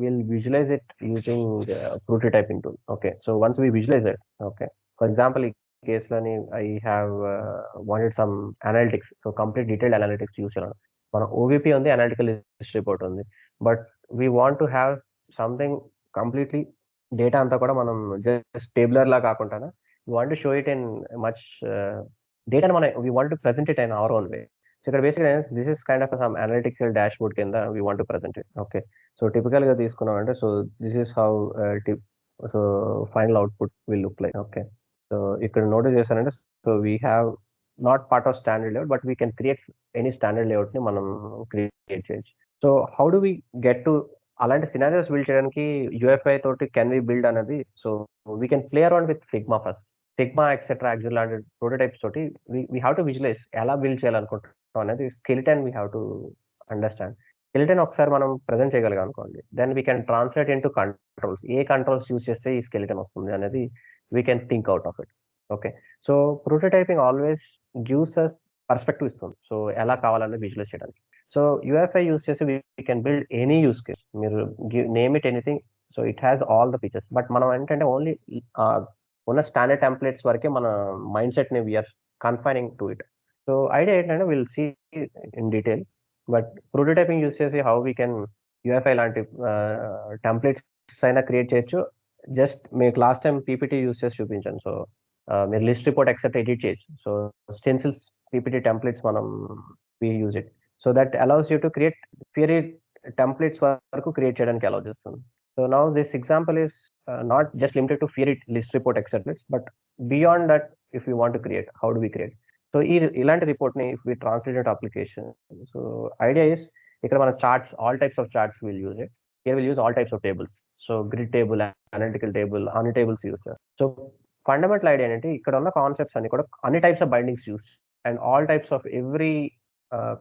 will visualize it using prototyping tool. Okay, so once we visualize it, okay, for example ఈ కేసులోని I have wanted some analytics, so complete detailed analytics use చేయాలి. మన OVP ఉంది, analytical list report ఉంది, but we want to have something completely data అంతా కూడా మనం just tabular లా కాకుండా we want to show it in much డేటాను మనం we want to present it in our own way. So ఇక్కడ బేసిక్గా this is kind of some analytical dashboard కింద we want to present it. Okay, so typical గా తీసుకున్నాం అంటే so this is how so final output will look like. Okay, so ఇక్కడ notice చేశానంటే so we have not part of standard layout, but we can create any standard layout ని మనం create చేయొచ్చు. So how do we get to అలాంటి scenarios build చేయడానికి UFI తోటి can we build అనేది. So we can play around with Figma first. Figma etcetera actual లాంటి prototypes తోటి we have to visualize ఎలా బిల్డ్ చేయాలనుకుంటున్నాం అనేది. Skeleton we have to understand. Skeleton ఒకసారి మనం ప్రెజెంట్ చేయగలిగాం అనుకోండి, then we can translate into controls. ఏ కంట్రోల్స్ యూజ్ చేస్తే ఈ స్కెలిటన్ వస్తుంది అనేది we can think out of it. Okay, so prototyping always gives us perspective ఇస్తుంది, సో ఎలా కావాలని విజువలైజ్ చేయడానికి. సో యూఎఫ్ఐ యూస్ చేసి we can build any use case. మీరు name it anything, so it has all the features. But మనం ఏంటంటే only ఉన్న standard templates వరకే మన మైండ్ సెట్ ని we're confining to it. So idea ఏంటంటే will see in detail, but prototyping use చేసి how we can UFI లాంటి templates అయినా క్రియేట్ చేయొచ్చు. జస్ట్ మీకు లాస్ట్ టైం పీపీటీ యూస్ చేసి చూపించాను. సో మీరు లిస్ట్ రిపోర్ట్ ఎక్సెప్ట్ ఎడిట్ చేయొచ్చు. సో స్టెన్సిల్స్ పీపీటీ టెంప్లెట్స్ మనం we use it. So that allows you to create query templates వరకు క్రియేట్ చేయడానికి అలౌ చేస్తుంది. So now this example is not just limited to Fiori list report excepts, but beyond that if you want to create, how do we create. So ఇలాంటి report ని if we translated application. So idea is ఇక్కడ మన charts, all types of charts will use it. Here will use all types of tables. So grid table, analytical table, అన్ని tables use. So fundamental idea ఏంటి, ఇక్కడ ఉన్న కాన్సెప్ట్స్ అన్ని కూడా అన్ని types of bindings use and all types of every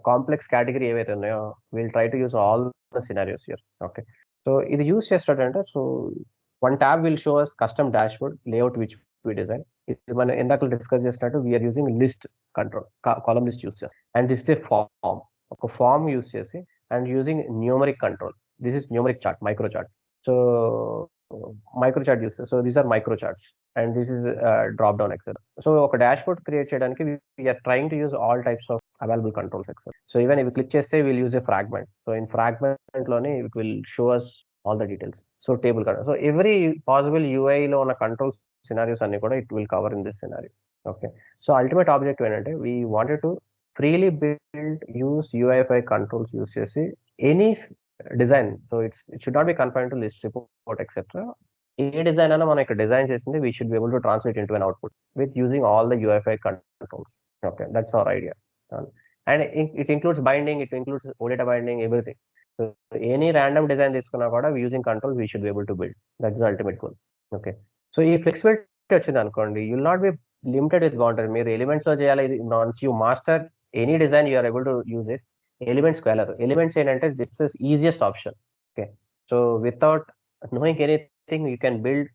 complex category ఏవైతే ఉన్నాయో will try to use all the scenarios here. Okay, so ఇది యూస్ చేస్తాడంటే so one tab will show us custom dashboard layout which we design. ఇది మనం ఇందాక డిస్కస్ చేసినట్టు we're using list control, column list use చేస్తాం. And this is form, ఒక form use చేసి and using numeric control. This is numeric chart, micro chart. So micro chart use, so these are micro charts and this is drop down excel. So ఒక dashboard create చేయడానికి we're trying to use all types of available controls excel. So even if we click cheste, we'll use a fragment. So in fragment lone it will show us all the details. So table control, so every possible UI lo ఉన్న control scenarios anni kuda it will cover in this scenario. Okay, so ultimate objective ఏంటంటే we wanted to freely build, use UIFI controls use చేసి any design. So it should not be confined to list report etc. A design అయినా మనం ఇక్కడ design చేసింది we should be able to translate into an output with using all the UIFI controls. Okay, that's our idea. And it includes binding, it includes OData binding, everything. So any random design తీసుకున్నా కూడా using controls we should be able to build. That's the ultimate goal. Okay, so ఈ flexibility వచ్చింది అనుకోండి, you will not be limited with boundary. మీరు elements లో చేయాలి. once you master any design you are able to use it. Elements వెళ్ళరు. Elements ఏంటంటే this is easiest option. Okay, so without knowing anything you can build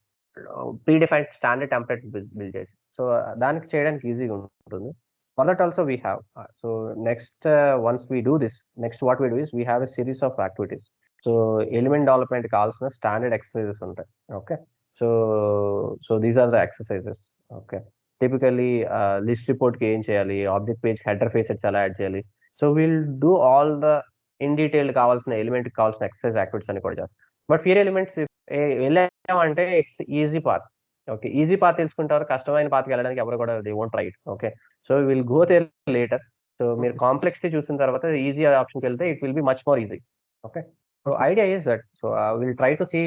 predefined standard template build చేసి, so దానికి చేయడానికి ఈజీగా ఉంటుంది. For that also we have, so next once we do this, next what we do is we have a series of activities. So element development కావాల్సిన standard exercises ఉంటాయి. Okay, so these are the exercises. Okay, typically list report కి ఏం చేయాలి, object page header facets ఎలా add చేయాలి. So we'll do all the in detail కావాల్సిన element కావాల్సిన exercise activities అని కూడా చేస్తాం. బట్ ఫియర్ ఎలిమెంట్స్ వెళ్ళామంటే it's easy path. Okay, easy path తెలుసుకుంటారు, కష్టమైన పాత్కి వెళ్ళడానికి ఎవరు కూడా they won't try it. Okay, so will go there later. So మీరు కాంప్లెక్సిటీ చూసిన తర్వాత ఈజీ ఆప్షన్కి వెళ్తే it will be much more easy. Okay, so idea is that so will try to see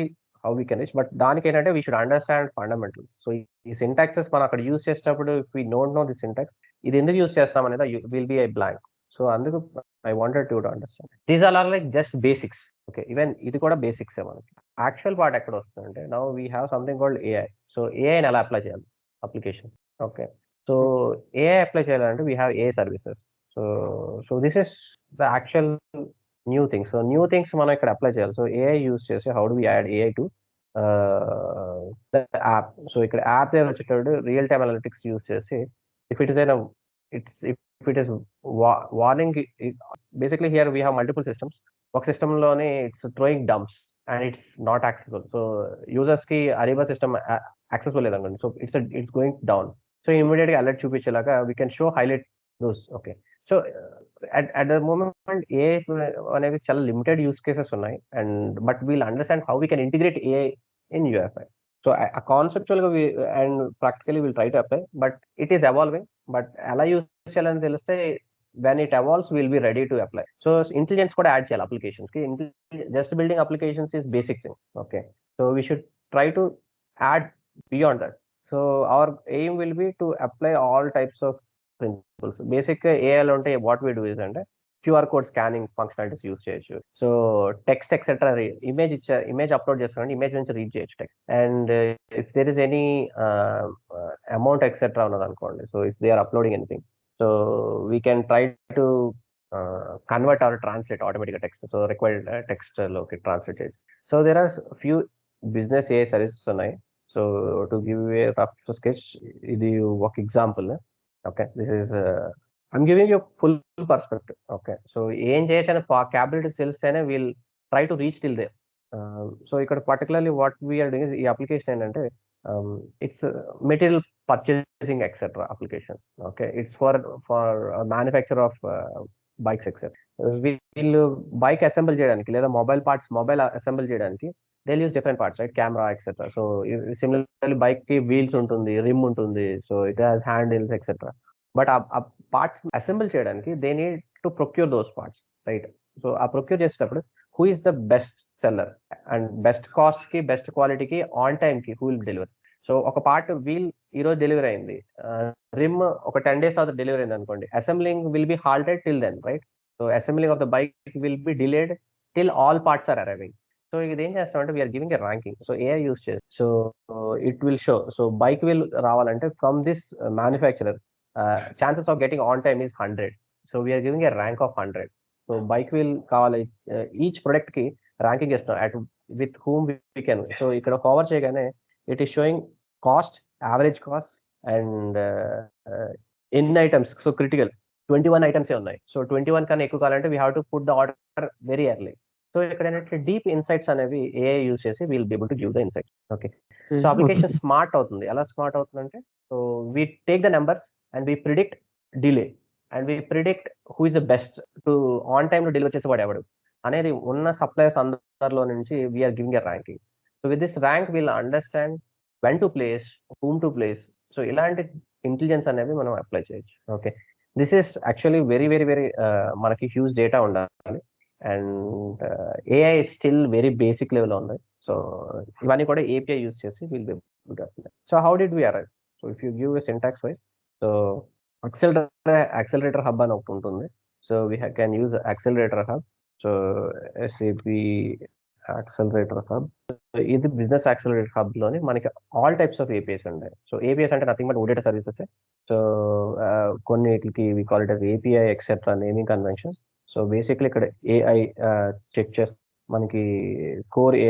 how we can reach. But దానికి ఏంటంటే we should understand fundamentals. So ఈ syntaxes మనం అక్కడ యూస్ చేసేటప్పుడు if we don't know the syntax, ఇది ఎందుకు use చేస్తాం అనేది will be a blank. So అందుకు I wanted to understand these are like just basics. Okay, even ఇది కూడా బేసిక్స్ మనకి. యాక్చువల్ పార్ట్ ఎక్కడ వస్తుందంటే now we have something called AI. So ఏఐని ఎలా అప్లై చేయాలి application. Okay, so AI apply చేయాలంటే we have AI services. So this is the actual new things. So new things మనం ఇక్కడ అప్లై చేయాలి. సో ఏఐ యూస్ చేసి how do we add AI to the app. So ఇక్కడ app దగ్గర వచ్చేటప్పుడు real time analytics use చేసి if it is అయిన if it is warning, basically here we have multiple systems. ఒక system లోనే it's throwing dumps and it's not accessible. So users కి అరీబా system accessible లేదనుకోండి, so it's going down. So immediate గా alert చూపించేలాగా we can show highlight those. Okay, so at the moment AI అనేవి చాలా limited use cases ఉన్నాయి, and but we'll understand how we can integrate AI in UFI. So conceptual గా and practically will try to apply, but it is evolving. But ఎలా use చేయాలని తెలిస్తే when it evolves we'll be ready to apply. So intelligence కూడా add చేయాలి applications కి. Just building applications is basic thing. Okay, so we should try to add beyond that. So our aim will be to apply all types of principles. Basic గా ఏఐలో ఉంటే what we do is అంటే QR code scanning functionalities use చేయొచ్చు. So text etcetera, image upload చేసుకోండి, image నుంచి read చేయొచ్చు text. And if there is any amount etcetera ఉన్నది అనుకోండి, so if they are uploading anything, so we can try to convert or translate automatic text. So required text loki translate it. So there are few business AI services ఉన్నాయి. So to give you a rough sketch, ఇది ఒక example. Okay, this is I'm giving you a full perspective. Okay, so ఏం చేయొచ్చని capabilities తెలిస్తేనే we'll try to reach till there. So ఇక్కడ particularly what we are doing is ఈ application ఏంటంటే it's material purchasing etc application. Okay, it's for manufacture of bikes etc. వీళ్ళు bike assemble చేయడానికి లేదా mobile assemble చేయడానికి they'll use different parts, right? Camera etc. So similarly bike ki wheels ఉంటుంది, rim ఉంటుంది, so it has handles etc. But ఆ parts assemble చేయడానికి they need to procure those parts, right? So ఆ procure చేసేటప్పుడు who is the best seller and best cost కి best quality కి on time కి who will deliver. So ఒక part wheel ఈ రోజు డెలివరీ అయింది, రిమ్ ఒక 10 days తర్వాత డెలివరీ అయింది అనుకోండి, assembling will be halted till then, right? So assembling of the bike will be delayed till all parts are arriving. So ఇది ఏం చేస్తామంటే we're giving a ranking. So AI use చేసి so it will show. So bike will రావాలంటే from this manufacturer chances of getting on time is 100. So we're giving a rank of 100. So bike will కావాలి, each product కి ranking ఇస్తున్నాం at with whom we can. So ఇక్కడ forward చేయగానే it is showing cost, average cost and ఎన్ని items. So critical 21 items ఉన్నాయి. So 21 కన్నా ఎక్కువ కావాలంటే we have to put the order very early. So ఇక్కడ ఏంటంటే డీప్ ఇన్సైట్స్ అనేవి ఏఐ యూస్ చేసి we'll be able to give the insights. Okay, so application smart అవుతుంది. ఎలా స్మార్ట్ అవుతుందంటే, so we take the numbers and we predict delay and we predict who is the best to on time లో deliver చేసేవాడు ఎవడు అనేది ఉన్న suppliers అందరిలో నుంచి we are giving a ranking. So with this rank we'll understand when to place, whom to place. So ఇలాంటి intelligence అనేవి మనం అప్లై చేయొచ్చు. Okay, this is actually very very very మనకి హ్యూజ్ డేటా ఉండాలి and AI still very basic level ఉంది. So ఇవన్నీ కూడా API use చేసి will be able to apply. So how did we arrive? So if you give a syntax wise, so accelerator hub అని ఒకటి ఉంటుంది. So we can use accelerator hub. So SAP accelerator hub, ఇది business accelerator hub లోని మనకి all types of APIs ఉంటాయి. So APIs అంటే nothing but OData services. So కొన్నిటికి we call it API etcetera naming conventions. So basically ఇక్కడ AI check చేస్తే మనకి core ఏ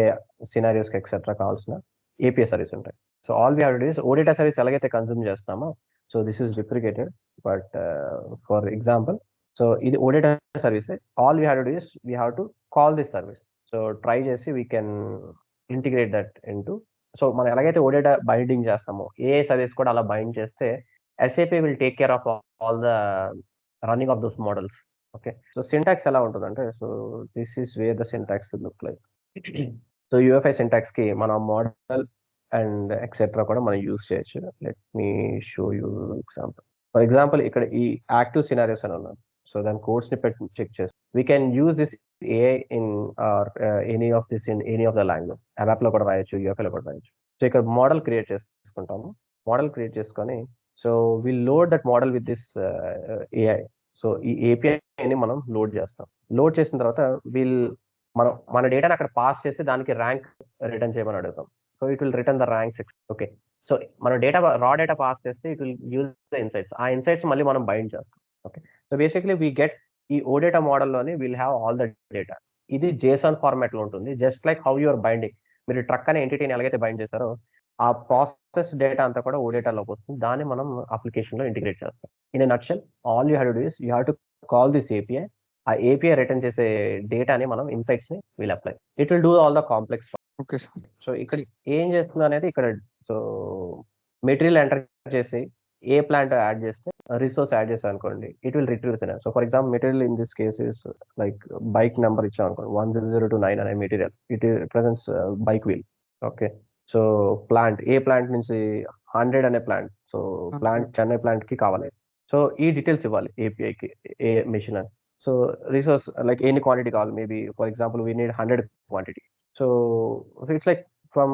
సినారియోస్ కి ఎక్సెట్రా కావాల్సిన ఏపీఐ సర్వీస్ ఉంటాయి. So all we have to do is OData service ఎలాగైతే కన్స్యూమ్ చేస్తామో, so this is replicated but for example, so ఇది OData service. All we have to do is we have to call this service. So try చేసి we can integrate that into. So మనం ఎలాగైతే OData binding చేస్తామో AI service కూడా అలా bind చేస్తే SAP will take care of all the running of those models. Okay, so syntax ఎలా ఉంటుందంటే, so this is where the syntax will look like. So UFI syntax కి మన model and etcetera కూడా మనం use చేయొచ్చు. Let me show you example. For example ఇక్కడ ఈ active scenarios అని ఉన్నాను. సో దాని కోడ్స్ ని పెట్టి చెక్ చేసి we can use this AI in or any of this in any of the language. ABAP లో కూడా రాయొచ్చు, UFI లో కూడా రాయొచ్చు. సో ఇక్కడ మోడల్ క్రియేట్ చేసుకుంటాము. మోడల్ క్రియేట్ చేసుకొని so will load that model with this AI. So ఈ ఏపీఐని మనం లోడ్ చేస్తాం. లోడ్ చేసిన తర్వాత మన డేటాని అక్కడ పాస్ చేసి దానికి ర్యాంక్ రిటర్న్ చేయమని అడుగుతాం. So it will return the rank 6. Okay, so మనం రా డేటా పాస్ చేస్తే it will use the insights. ఆ ఇన్సైట్స్ మళ్ళీ మనం బైండ్ చేస్తాం. Okay, so basically we get ఈ ఓడేటా మోడల్లోని will have all the data. ఇది జేసన్ ఫార్మాట్లో ఉంటుంది. Just like how your binding, మీరు ట్రక్ అనే ఎంటిటీని ఎలాగైతే బైండ్ చేస్తారో ఆ ప్రాసెస్ డేటా అంతా కూడా ఓడేటాలోకి వస్తుంది. దాన్ని మనం అప్లికేషన్లో ఇంటిగ్రేట్ చేస్తాం. In a nutshell all you have to do is you have to call this API. ఆ ఏపీఐ రిటర్న్ చేసే డేటాని మనం ఇన్సైట్స్ని will apply. It will do all the complex. Okay sir. So ఇక్కడ ఏం చేస్తుంది అనేది ఇక్కడ సో మెటీరియల్ ఎంటర్ చేసి ఏ ప్లాంట్ యాడ్ చేస్తే రిసోర్స్ యాడ్ చేసాం అనుకోండి, it will retrieve. So for example material in this case is like bike number ఇచ్చాం అనుకోండి 10029 అనే material, it represents bike wheel. Okay, so plant ఏ ప్లాంట్ నుంచి 100 అనే plant, so plant Chennai plant కి కావాలి. సో ఈ డీటెయిల్స్ ఇవ్వాలి ఏపీఐకి, ఏ మెషిన్ అని. సో రిసోర్స్ లైక్ ఎన్ని క్వాంటిటీ కావాలి, maybe for example we need 100 quantity. So it's like from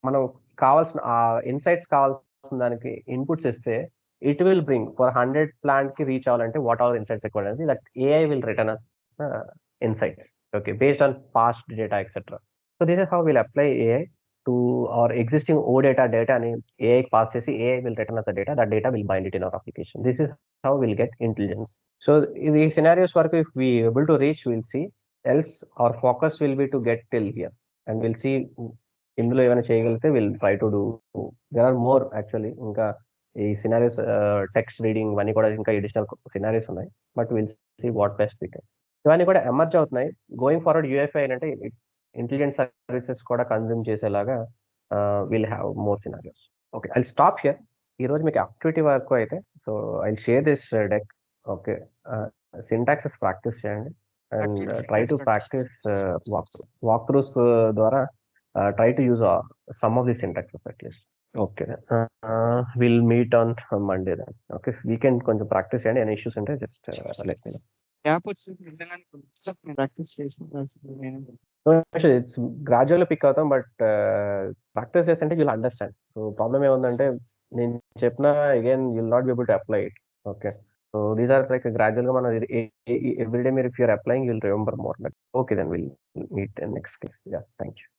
మనం కావాల్సిన ఆ ఇన్సైట్స్ కావాల్సిన దానికి ఇన్పుట్స్ ఇస్తే it will bring for 100 plant కి రీచ్ అవ్వాలంటే వాట్ ఆర్ ఇన్సైట్స్ రిక్వైర్డ్ అనేది that AI will return insights. Okay, based on past data etcetera. So this is how will apply AI to our existing ఓ data అని AI pass చేసి AI will return us the data, that data will bind it in our application. This is how will get intelligence. So ఈ scenarios వరకు if we able to reach will see, else our focus will be to get till here and will see. ఇందులో ఏమైనా చేయగలిగితే will try to do. There are more actually, ఇంకా ఈ scenarios text reading ఇవన్నీ కూడా ఇంకా additional scenarios ఉన్నాయి. But will see what best we can. ఇవన్నీ కూడా ఎమర్జ్ అవుతున్నాయి. గోయింగ్ ఫార్వర్డ్ యూఎఫ్ఐ అంటే ఇంటెలిజెంట్ సర్వీసెస్ కూడా కన్జ్యూమ్ చేసేలాగా will have more scenarios. Okay, I stop here. ఈ రోజు మీకు యాక్టివిటీ వర్క్ అయితే, so I share this deck. Okay, syntaxes practice చేయండి and try to practice walk throughs ద్వారా try to use some of the syntaxes at least. Okay, we'll meet on Monday then. Okay, weekend కొంచెం practice చేయండి. any issues ఉంటే just let me know. App వచ్చింది నిజంగానే కొంచెం practice చేసి it's gradual pick అవుతాం, but practice చేస్తుంటే you'll understand. So problem ఏముందంటే నేను చెప్పిన again you'll not be able to apply it. Okay, so these are like gradual గా మనం ఎవ్రీడే మీరు if you're applying you'll remember more. Okay, then we'll meet in next case. Yeah, thank you.